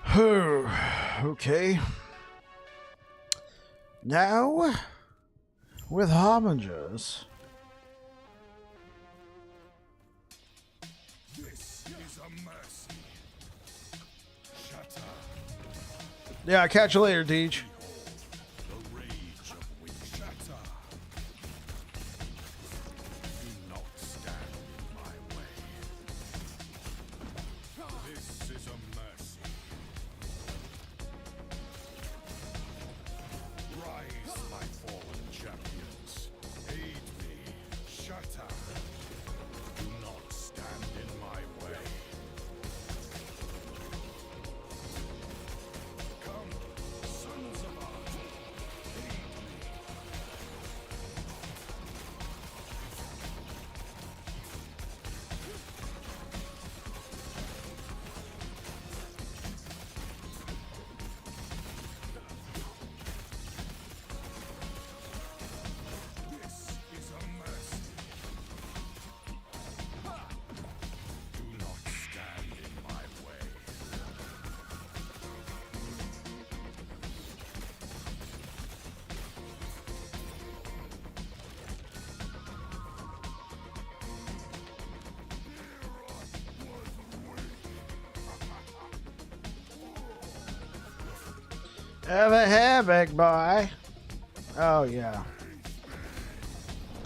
Hello, traveler. Okay. Now, with harbingers. This is a mercy. Shatter. Yeah, catch you later, Deej. The rage of wind. Shatter. Do not stand in my way. This is a mercy. Rise, my fallen champions. Aid me. Shatter. Do not stand in my way. Come, sons of art. Aid me. This is a mercy. Do not stand in my way. Over here, big boy. Oh, yeah.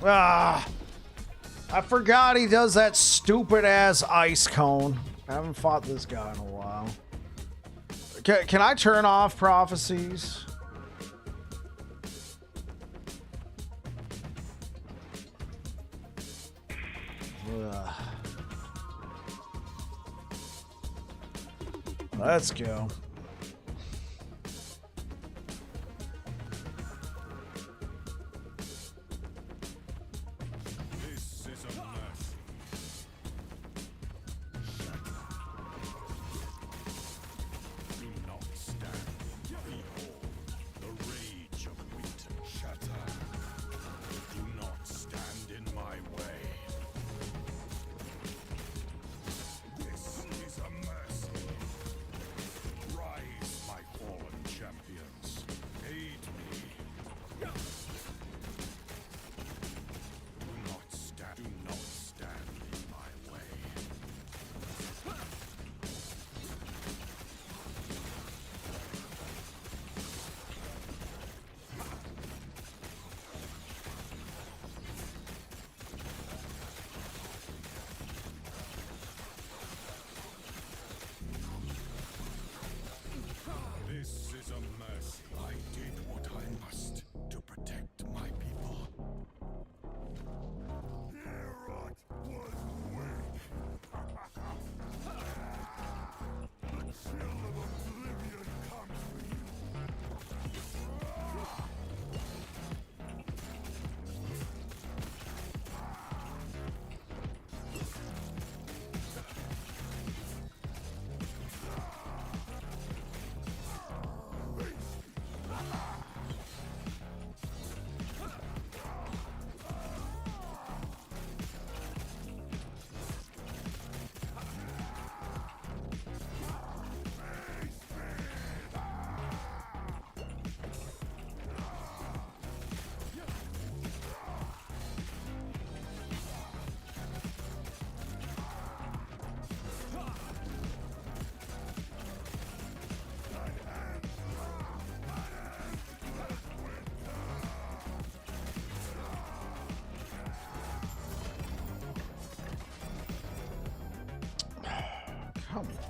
Ah, I forgot he does that stupid ass ice cone. I haven't fought this guy in a while. Can I turn off prophecies? Ugh. Let's go. This is a mercy. Do not stand. Behold, the rage of winter. Shatter. Do not stand in my way. Come on.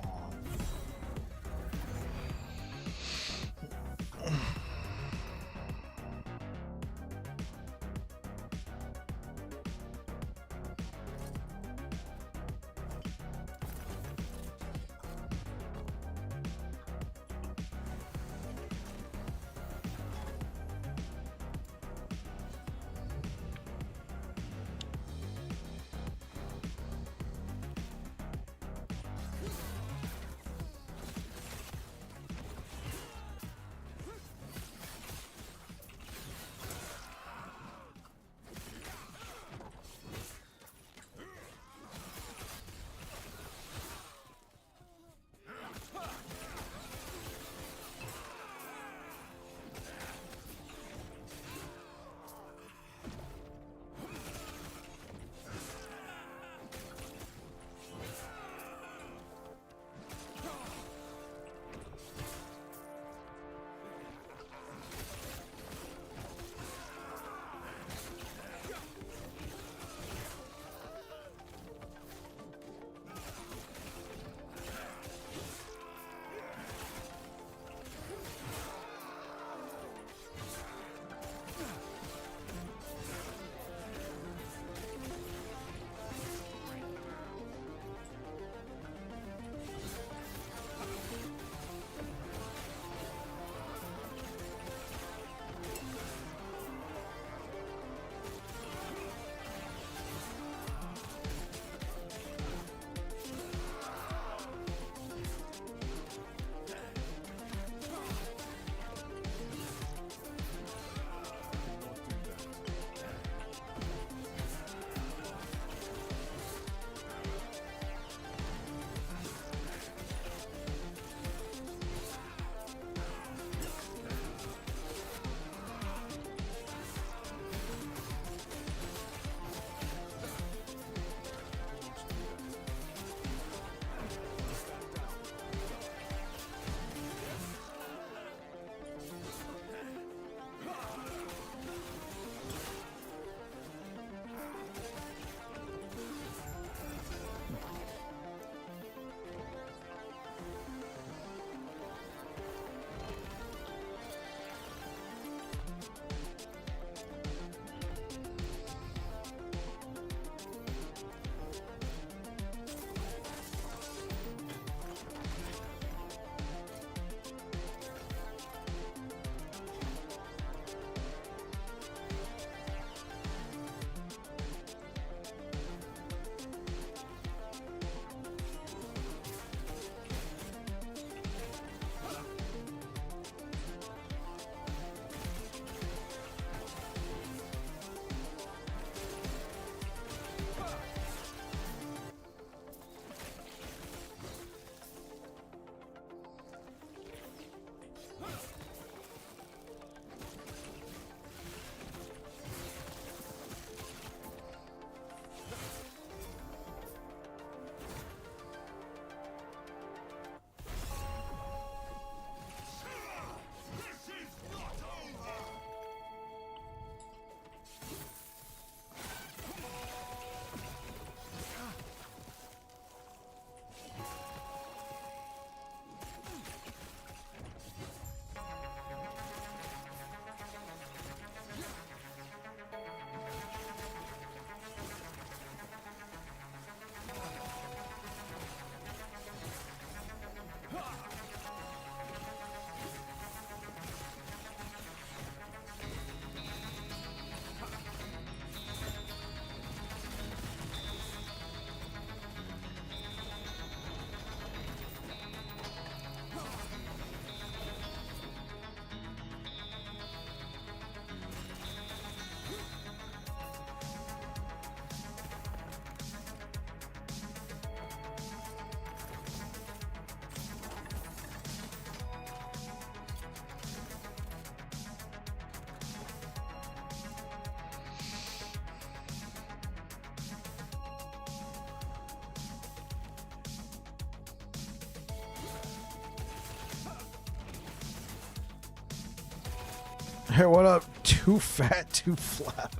Hey, what up? Too fat, too flat.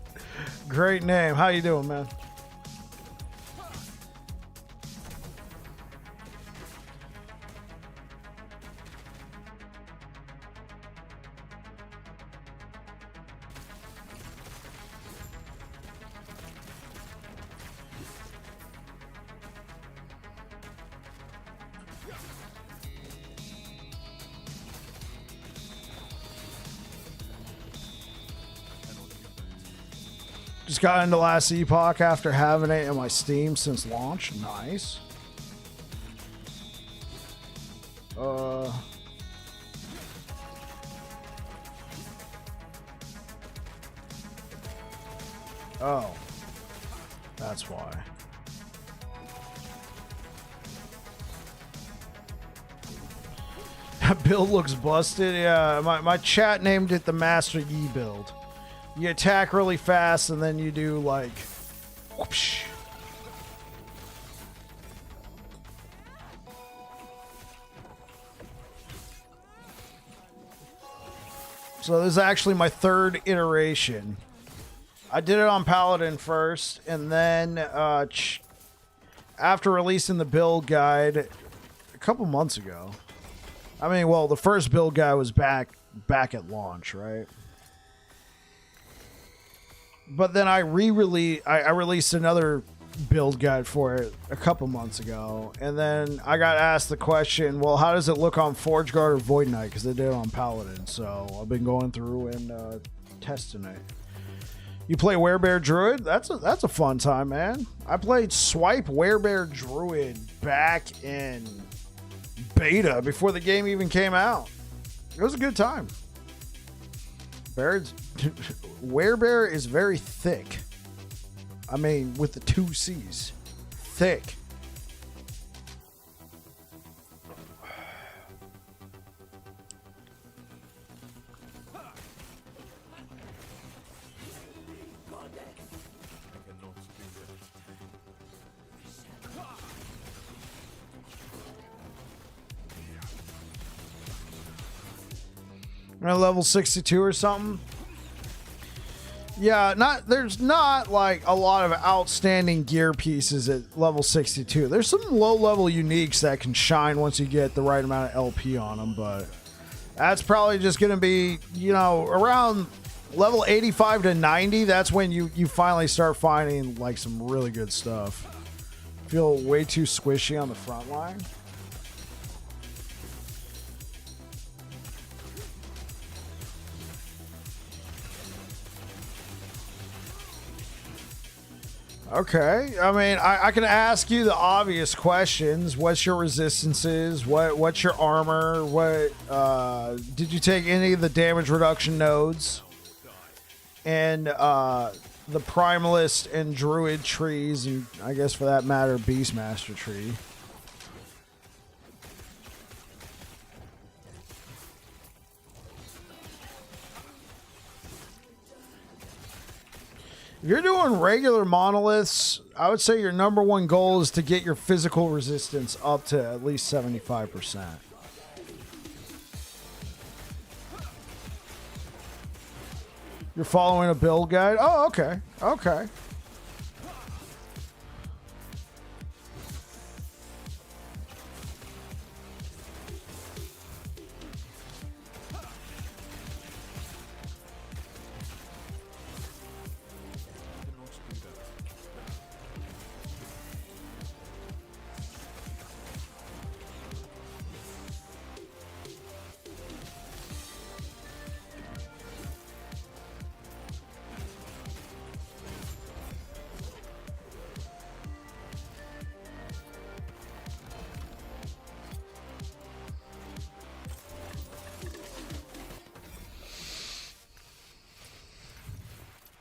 Great name. How you doing, man? Just got into last Epoch after having it in my Steam since launch. Nice. Oh. That's why. That build looks busted. Yeah, my chat named it the Master Yi build. You attack really fast and then you do like whoopsh. So this is actually my third iteration. I did it on Paladin first, and then after releasing the build guide a couple months ago. I mean, well, the first build guide was back at launch, right? But then I released another build guide for it a couple months ago, and then I got asked the question, well, how does it look on Forge Guard or Void Knight? Because they did it on Paladin, so I've been going through and testing it. You play Werebear Druid? That's a fun time, man. I played Swipe Werebear Druid back in beta before the game even came out. It was a good time. Werebear is very thick. I mean, with the 2 C's. Thick. Level 62 or something. Yeah, there's not like a lot of outstanding gear pieces at level 62. There's some low-level uniques that can shine once you get the right amount of LP on them, but that's probably just going to be, you know, around level 85 to 90. That's when you finally start finding like some really good stuff. Feel way too squishy on the front line. Okay, I mean, I can ask you the obvious questions. What's your resistances? What's your armor? What did you take any of the damage reduction nodes? And the Primalist and Druid trees, and I guess for that matter, Beastmaster tree. If you're doing regular monoliths, I would say your number one goal is to get your physical resistance up to at least 75%. You're following a build guide? Oh, okay. Okay.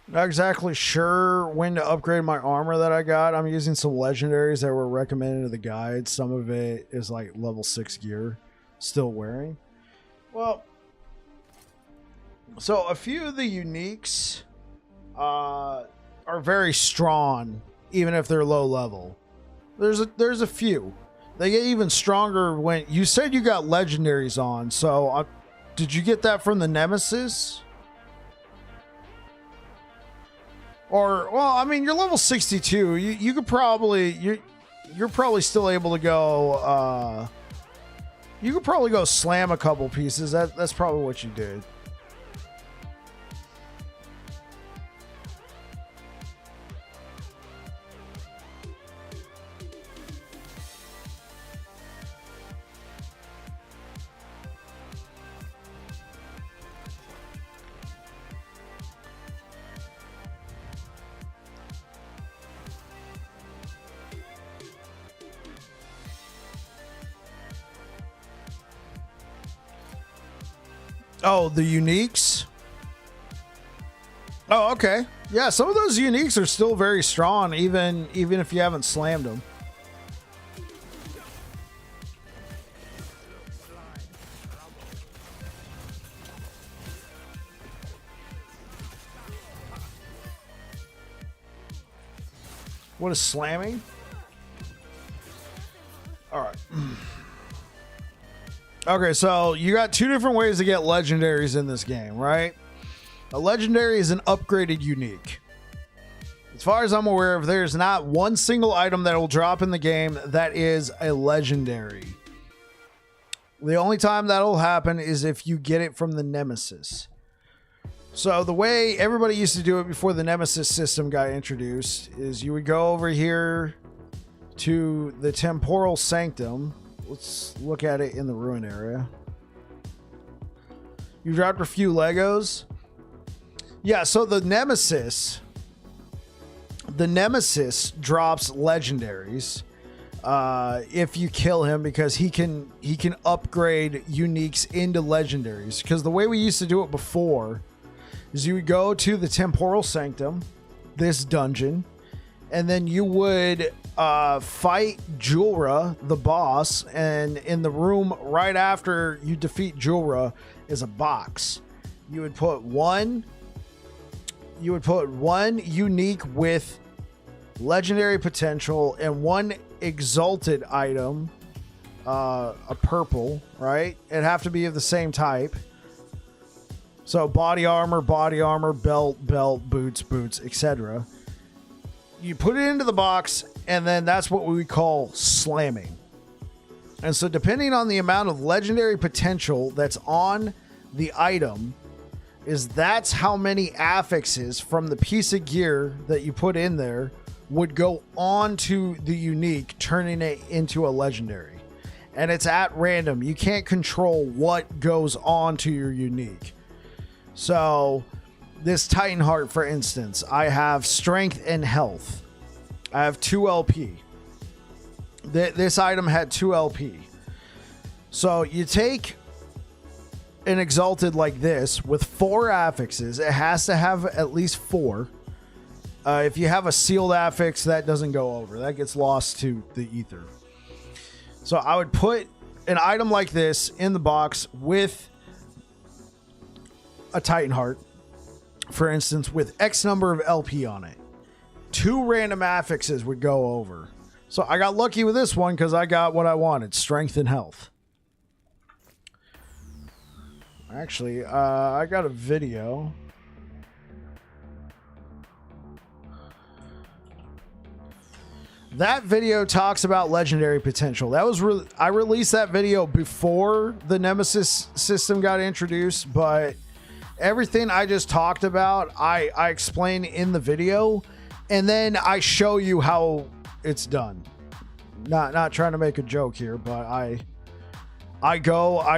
Not exactly sure when to upgrade my armor that I got. I'm using some legendaries that were recommended in the guide. Some of it is like level 6 gear still wearing. Well, so a few of the uniques are very strong, even if they're low level. There's a few. They get even stronger when you said you got legendaries on. So did you get that from the Nemesis? Or, well, I mean, you're level 62. You could probably you're probably still able to go. You could probably go slam a couple pieces. That's probably what you did. Oh, the uniques? Oh, okay. Yeah, some of those uniques are still very strong, even if you haven't slammed them. What is slamming? All right. Okay, so you got two different ways to get legendaries in this game, right? A legendary is an upgraded unique. As far as I'm aware of, there's not one single item that will drop in the game that is a legendary. The only time that'll happen is if you get it from the Nemesis. So the way everybody used to do it before the Nemesis system got introduced is you would go over here to the Temporal Sanctum. Let's look at it in the ruin area. You dropped a few Legos. Yeah, so the Nemesis drops legendaries if you kill him, because he can upgrade uniques into legendaries. Because the way we used to do it before is you would go to the Temporal Sanctum, this dungeon, and then you would fight Julra, the boss, and in the room right after you defeat Julra is a box. You would put one unique with legendary potential and one exalted item, a purple, right? It'd have to be of the same type. So body armor, belt, boots, etc. You put it into the box, and then that's what we call slamming. And so depending on the amount of legendary potential that's on the item, that's how many affixes from the piece of gear that you put in there would go on to the unique, turning it into a legendary. And it's at random. You can't control what goes on to your unique. So this Titan Heart, for instance, I have strength and health. I have 2 LP. This item had 2 LP. So you take an exalted like this with 4 affixes. It has to have at least 4. If you have a sealed affix, that doesn't go over. That gets lost to the ether. So I would put an item like this in the box with a Titan Heart, for instance, with X number of LP on it. 2 random affixes would go over. So I got lucky with this one because I got what I wanted, strength and health. Actually, I got a video. That video talks about legendary potential. That was I released that video before the Nemesis system got introduced, but everything I just talked about, I explain in the video, and then I show you how it's done. Not trying to make a joke here, but I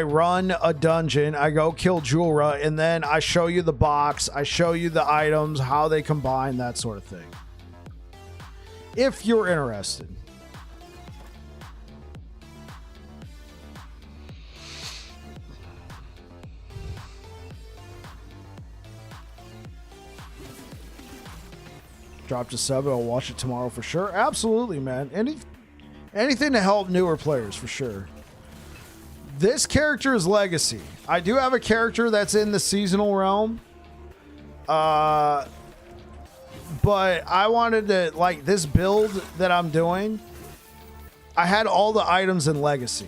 run a dungeon, I go kill Julra, and then I show you the box, I show you the items, how they combine, that sort of thing. If you're interested. Dropped a sub, I'll watch it tomorrow for sure. Absolutely, man. Anything to help newer players for sure. This character is legacy. I do have a character that's in the seasonal realm. But I wanted to, like, this build that I'm doing, I had all the items in legacy.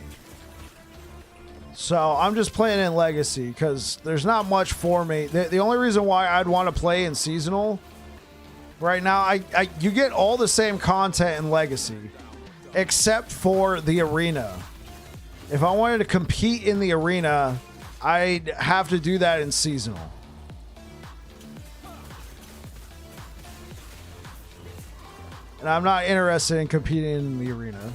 So I'm just playing in legacy because there's not much for me. The only reason why I'd want to play in seasonal right now, you get all the same content in legacy except for the arena. If I wanted to compete in the arena, I'd have to do that in seasonal. And I'm not interested in competing in the arena.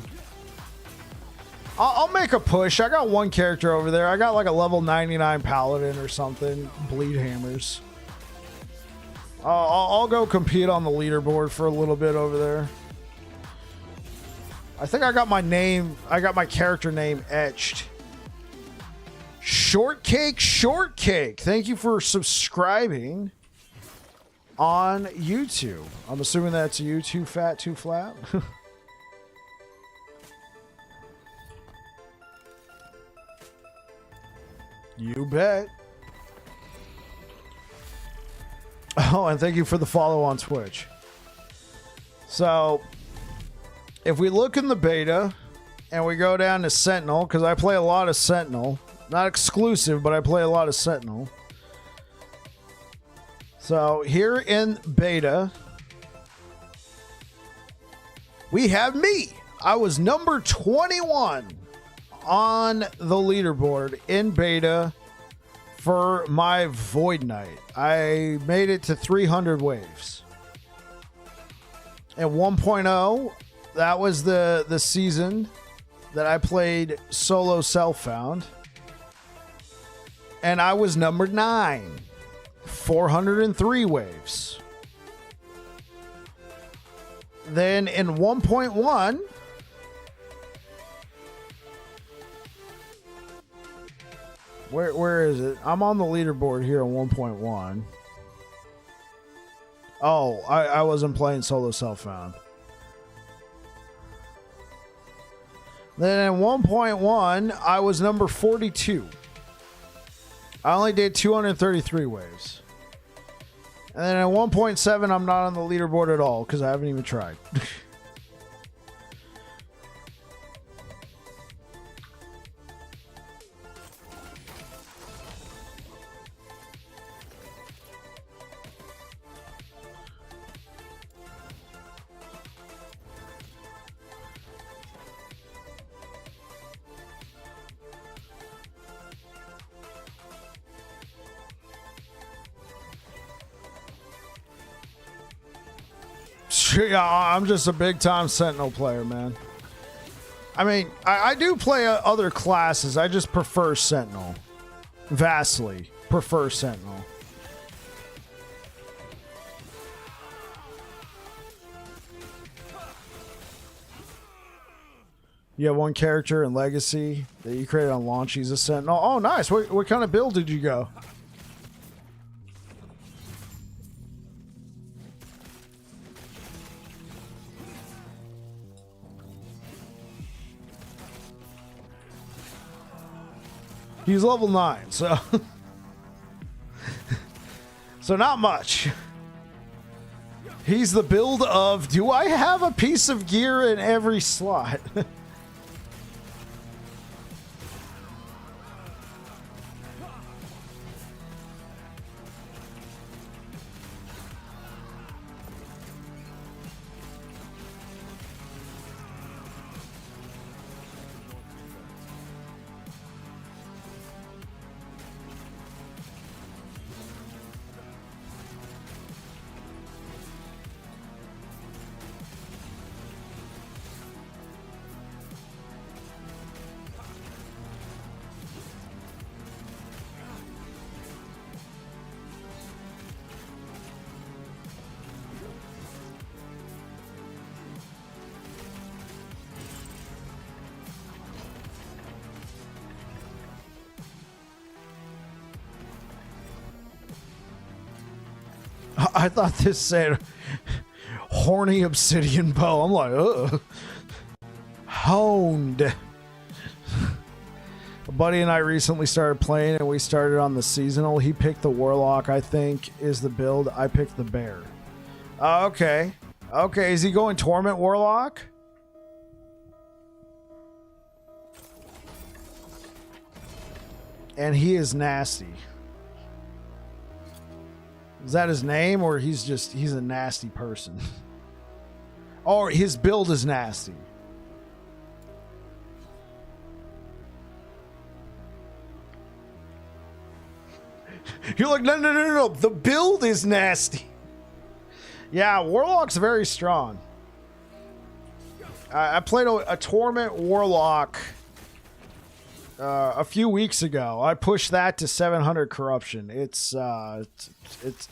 I'll make a push. I got one character over there. I got like a level 99 paladin or something. Bleed hammers. I'll go compete on the leaderboard for a little bit over there. I think I got my name. I got my character name etched. Shortcake. Thank you for subscribing on YouTube. I'm assuming that's you, too fat, too flat. You bet. Oh, and thank you for the follow on Twitch. So, if we look in the beta and we go down to Sentinel, because I play a lot of Sentinel, not exclusive, but I play a lot of Sentinel. So, here in beta, we have me. I was number 21 on the leaderboard in beta for my Void Knight. I made it to 300 waves. And 1.0, that was the season that I played solo self-found. And I was number 9. 403 waves. Then in 1.1, where is it? I'm on the leaderboard here on 1.1. Oh, I wasn't playing solo self-found. Then in 1.1, I was number 42. I only did 233 waves. And then at 1.7, I'm not on the leaderboard at all because I haven't even tried. Yeah, I'm just a big time Sentinel player, man. I mean, I do play other classes. I just prefer Sentinel. Vastly prefer Sentinel. You have one character in Legacy that you created on launch. He's a Sentinel. Oh, nice. What kind of build did you go? He's level 9, so so not much. He's the build of, do I have a piece of gear in every slot? I thought this said horny obsidian bow. I'm like, ugh. Honed. A buddy and I recently started playing and we started on the seasonal. He picked the warlock, I think, is the build. I picked the bear. Okay. Okay, is he going torment warlock? And he is nasty. Is that his name, or he's a nasty person? Or his build is nasty. You're like, no. The build is nasty. Yeah, Warlock's very strong. I played a Torment Warlock a few weeks ago. I pushed that to 700 corruption. It's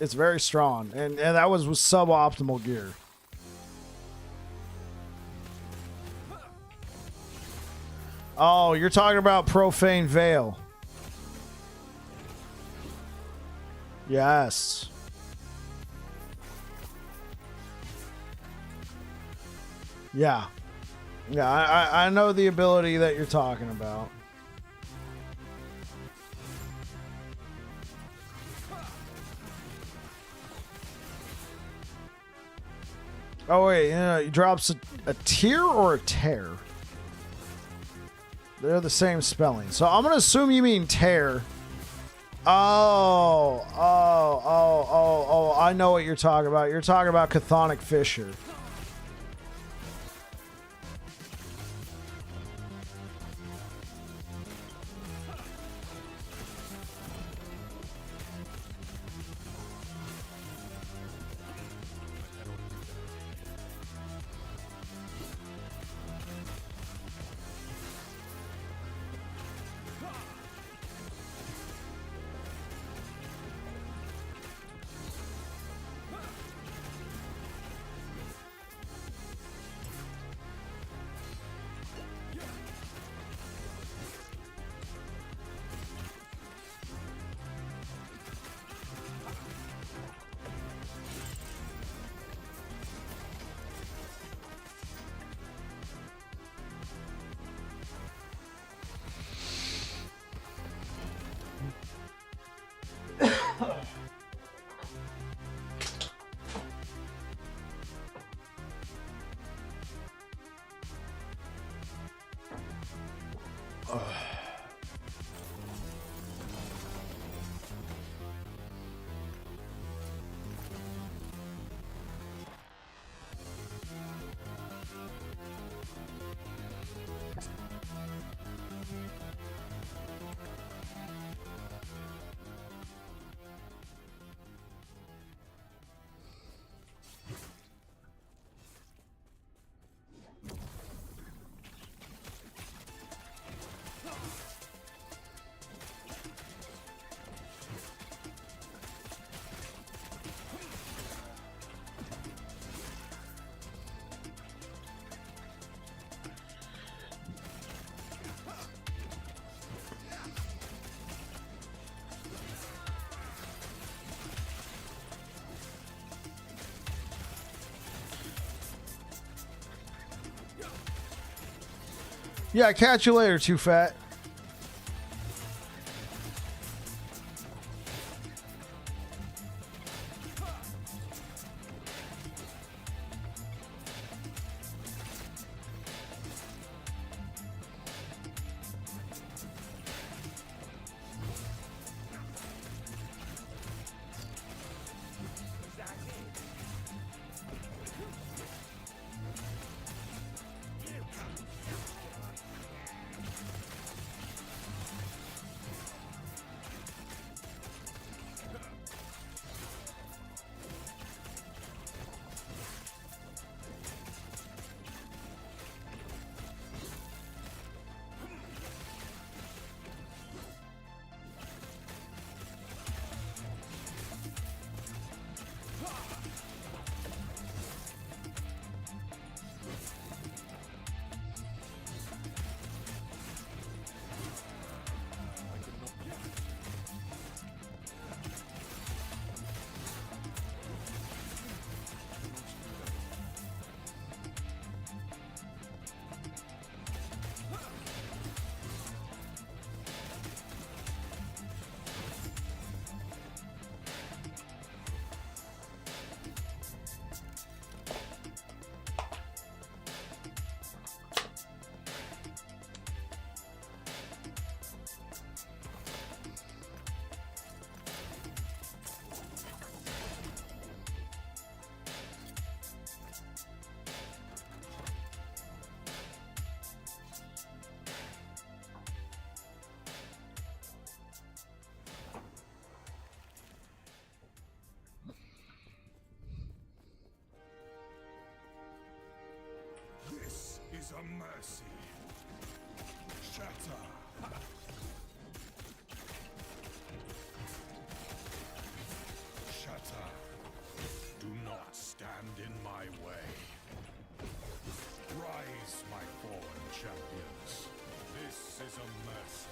very strong, and that was with suboptimal gear. Oh, you're talking about Profane Veil. Yes. Yeah. Yeah, I know the ability that you're talking about. Oh, wait. He drops a tear or a tear? They're the same spelling. So I'm going to assume you mean tear. Oh, I know what you're talking about. You're talking about chthonic fissure. Yeah, catch you later, Too Fat. This is a mercy. Shatter. Shatter. Do not stand in my way. Rise, my fallen champions. This is a mercy.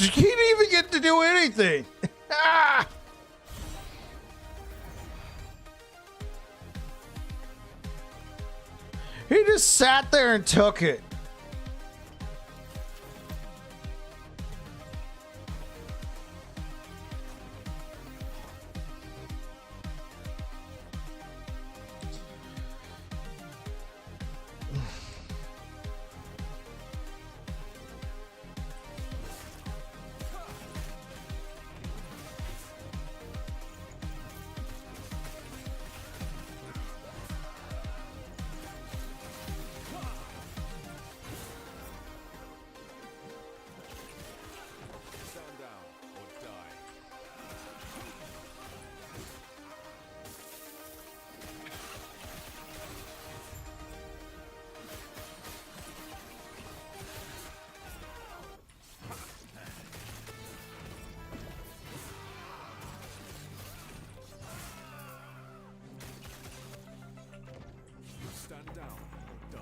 He didn't even get to do anything. Ah! He just sat there and took it. Stand down or die. Stand down or die.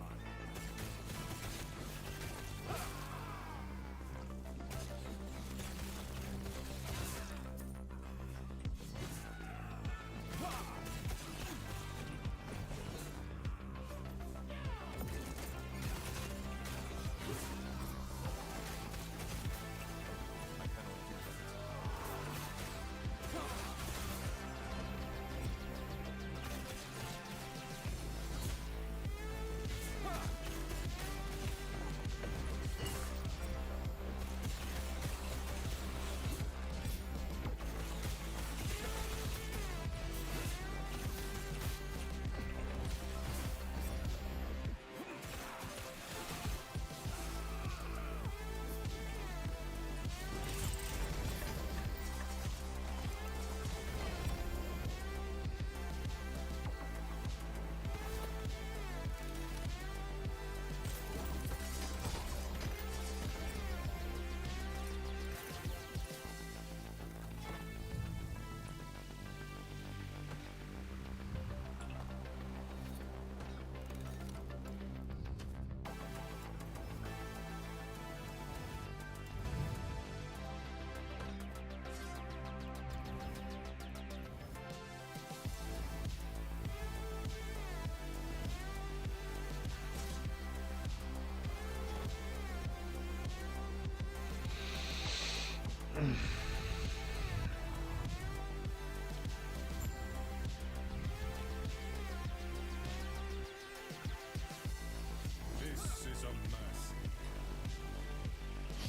This is a mercy.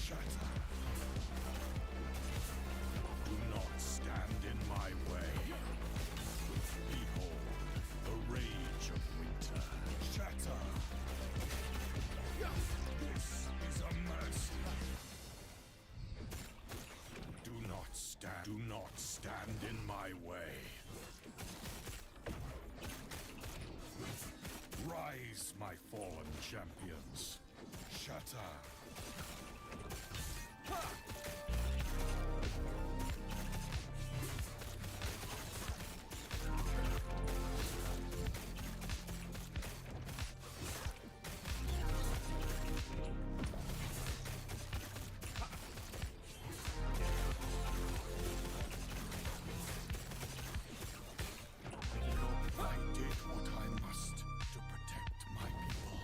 Shatter. Do not stand in my way. Behold the rage of winter. Shatter. This is a mercy. Do not stand in my way. Rise, my fallen champions. Shatter. I did what I must to protect my people.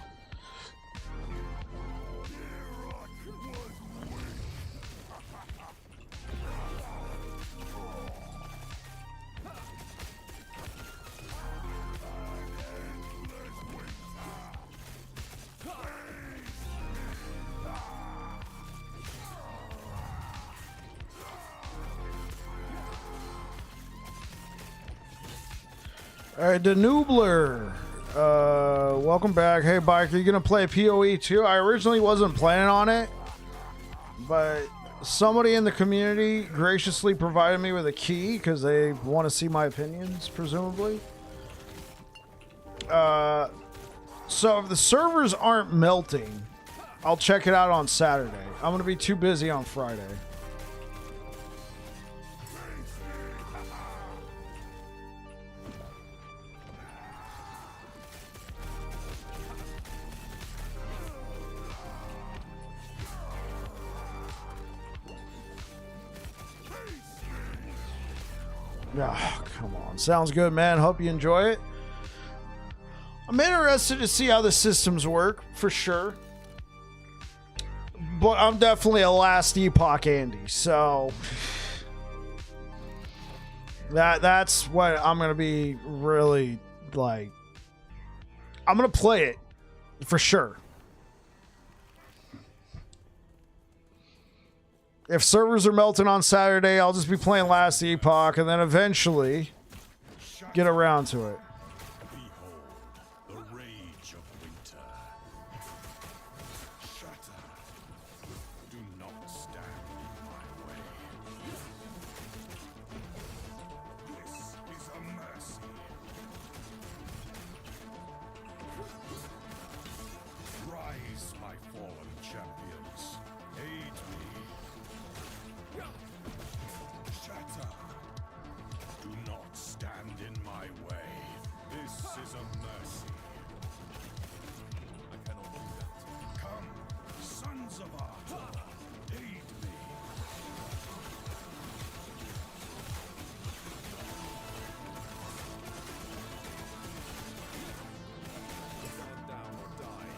All right, Denubler. Welcome back. Hey, Bike, are you gonna play PoE too? I originally wasn't planning on it, but somebody in the community graciously provided me with a key because they want to see my opinions, presumably. So if the servers aren't melting, I'll check it out on Saturday. I'm gonna be too busy on Friday. Oh, come on. Sounds good, man. Hope you enjoy it. I'm interested to see how the systems work, for sure. But I'm definitely a last Epoch Andy, so that's what I'm gonna be really like. I'm gonna play it for sure. If servers are melting on Saturday, I'll just be playing last Epoch and then eventually get around to it. Behold, the rage of winter. Shatter. Do not stand in my way. This is a mercy. Rise, my fallen champions. Aid me. Shatter. Do not stand in my way. This is a mercy. I cannot do that. Come, sons of Art. Aid me. Stand down or die.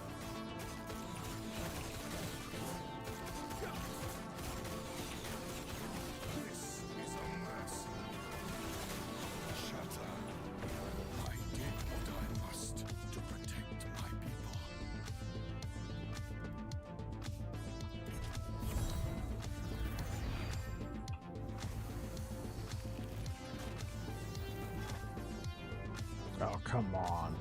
This is a mercy. Shatter. I did what I must to protect my people. Oh, come on.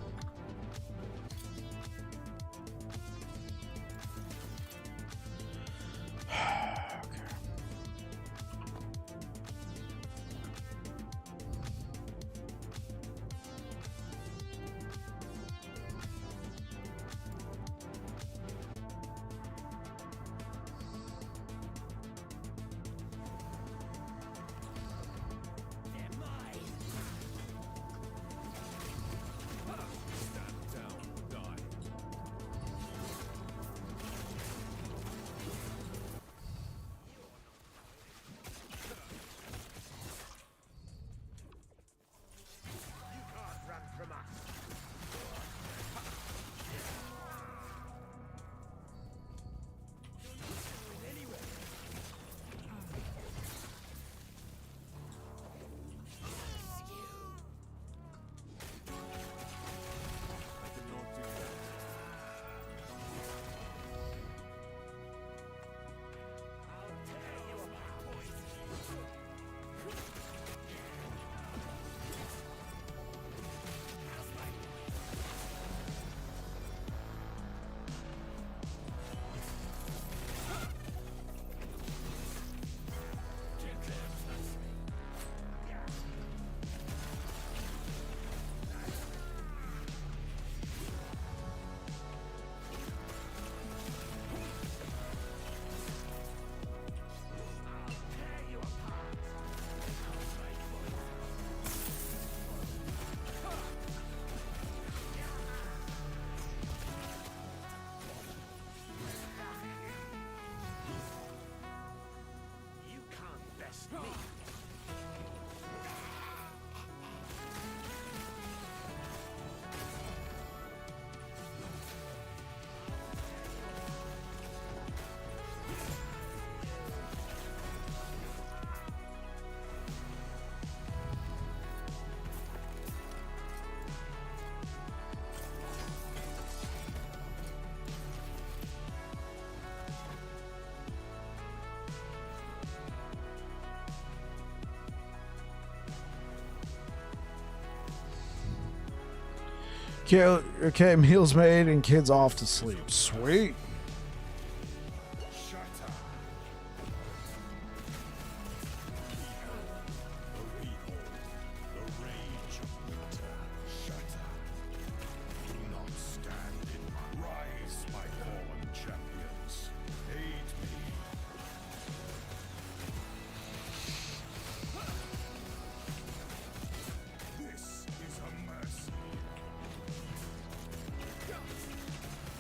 Stand down or die. I cannot do that. You can't best me. Okay, meals made and kids off to sleep. Sweet. Shatter. Behold, the rage of winter. Shatter. Do not stand in my rise, my fallen champions. Aid me. This is a mercy.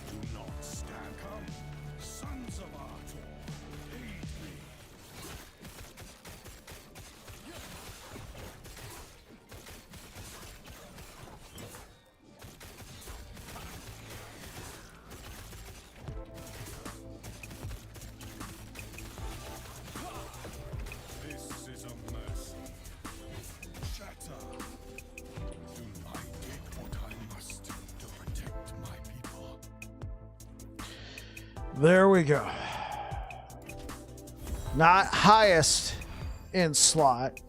Do not stand. There we go. Not highest in slot,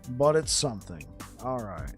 but it's something. All right.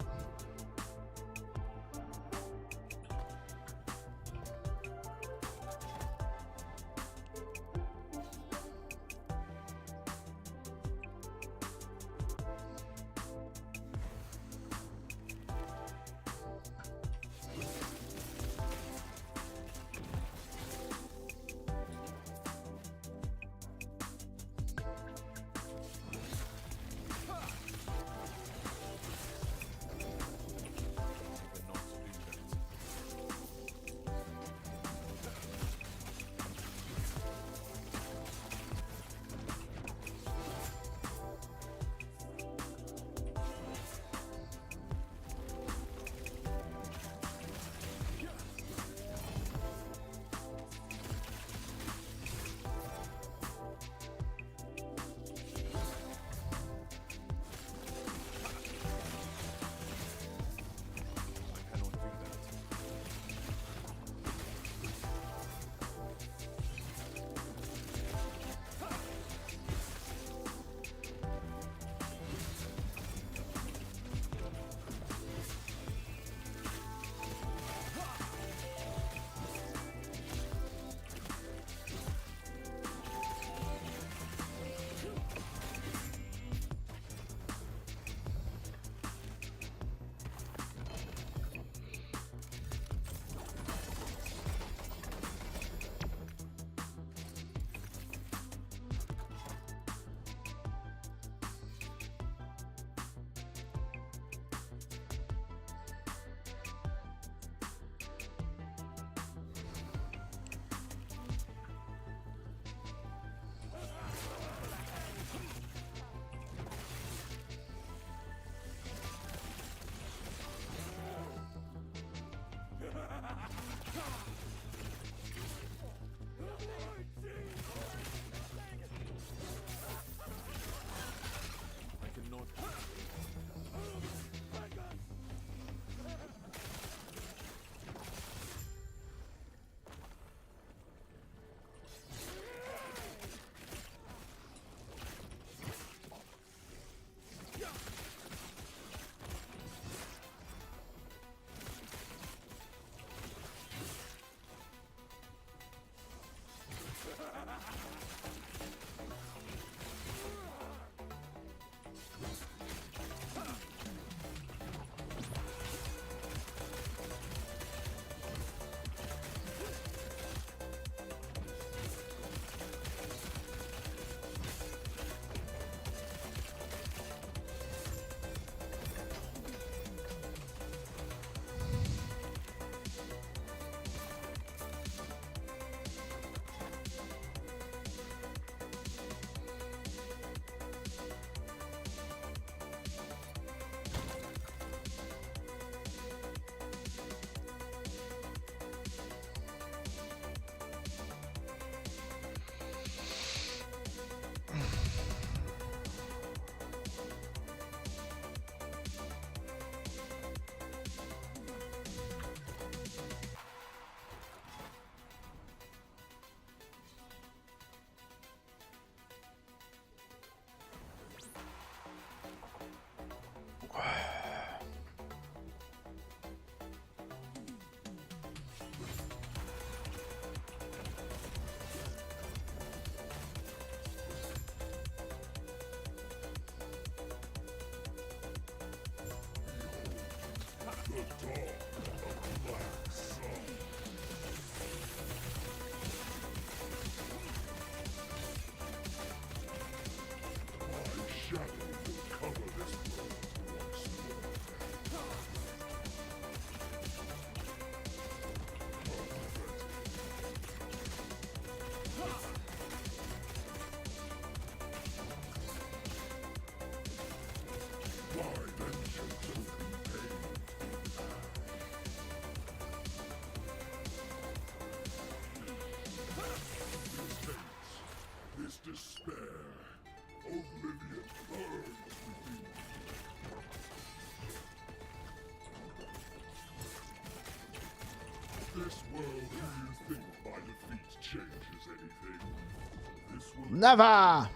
Never! A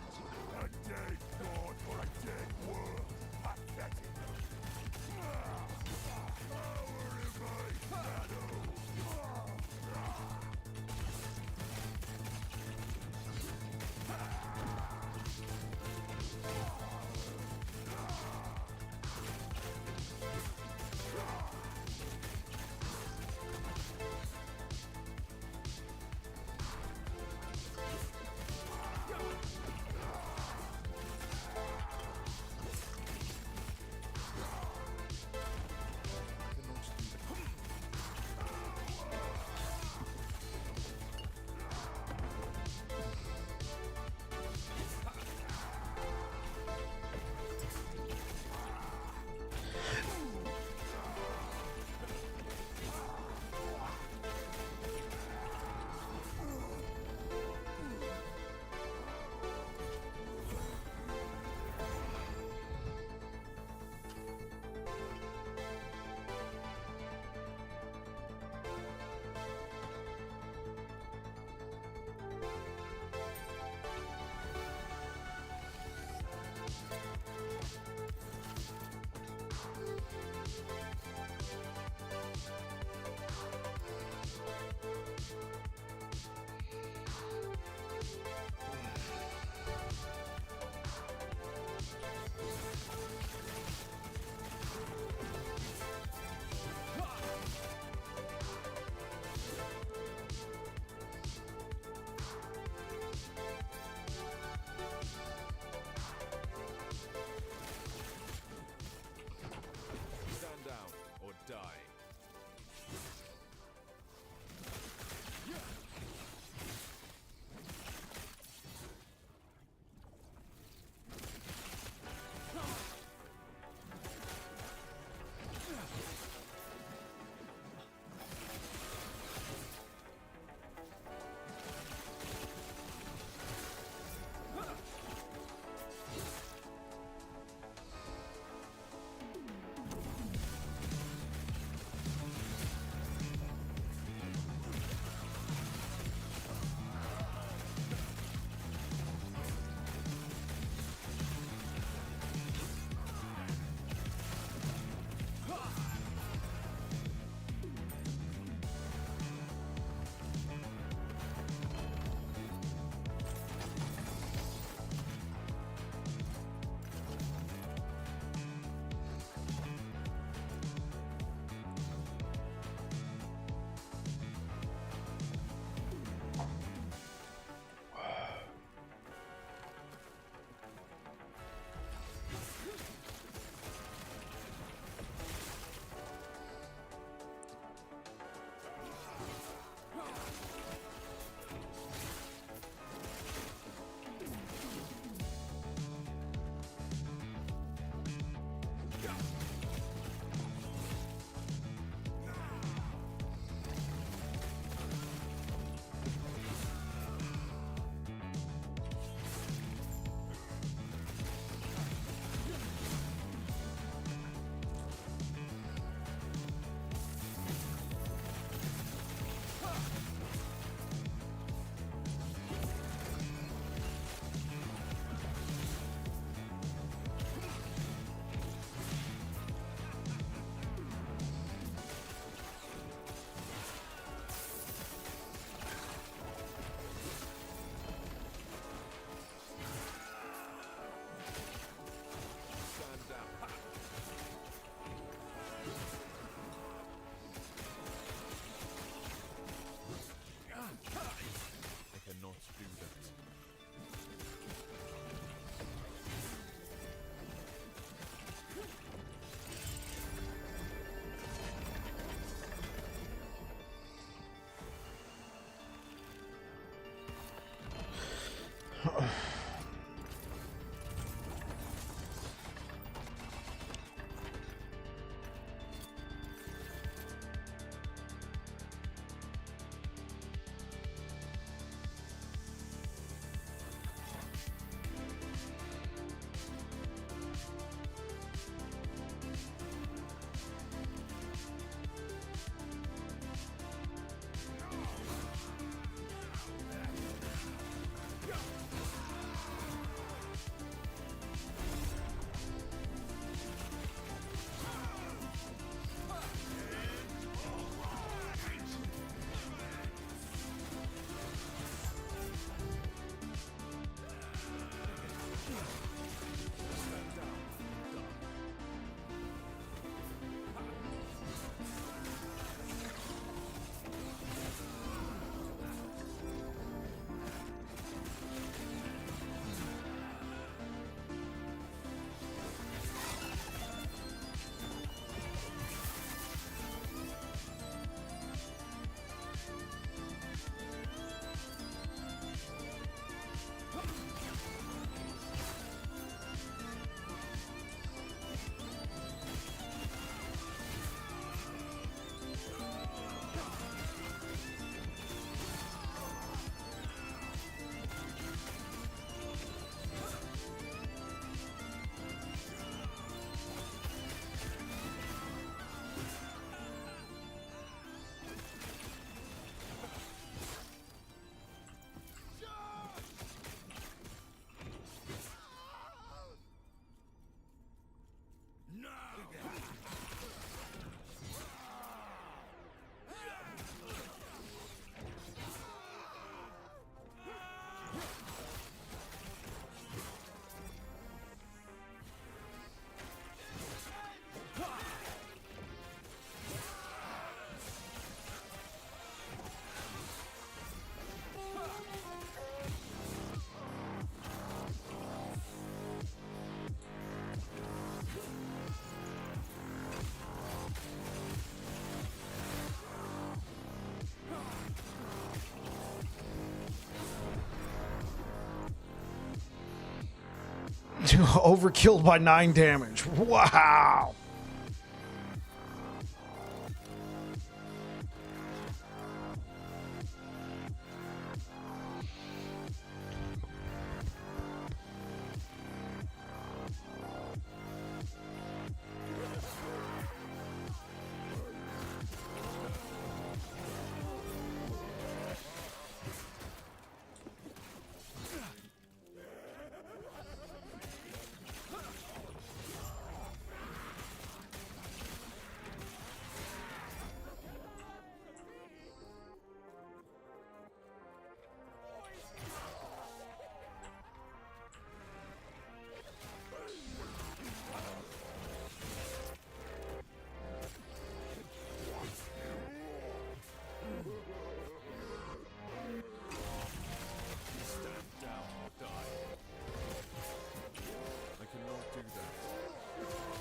dead god for a dead world. Pathetic. Power in my shadow. Stand down or die. Overkilled by 9 damage. Wow. Stand down or die. I cannot do that. I cannot do that.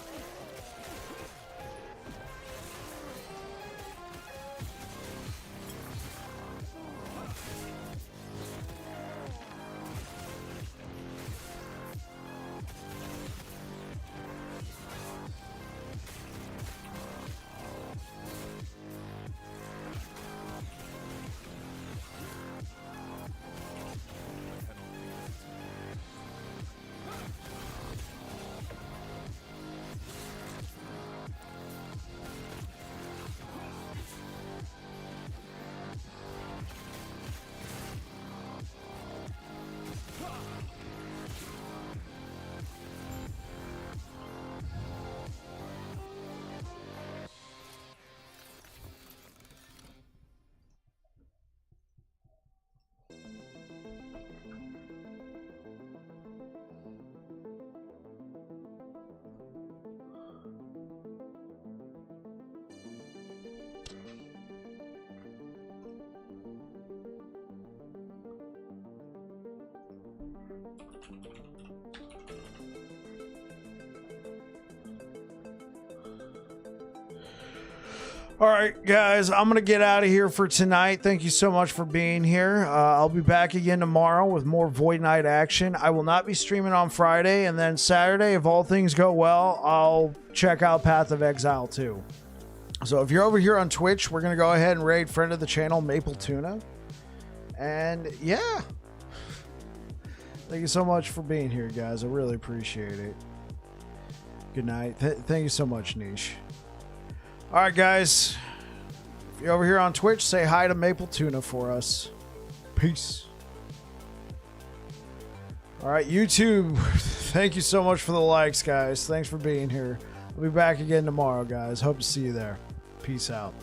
All right, guys, I'm going to get out of here for tonight. Thank you so much for being here. I'll be back again tomorrow with more Void Knight action. I will not be streaming on Friday, and then Saturday, if all things go well, I'll check out Path of Exile too. So if you're over here on Twitch, we're going to go ahead and raid friend of the channel, Maple Tuna. And yeah, thank you so much for being here, guys. I really appreciate it. Good night. Thank you so much, Niche. All right, guys. If you're over here on Twitch, say hi to Maple Tuna for us. Peace. All right, YouTube. Thank you so much for the likes, guys. Thanks for being here. We'll be back again tomorrow, guys. Hope to see you there. Peace out.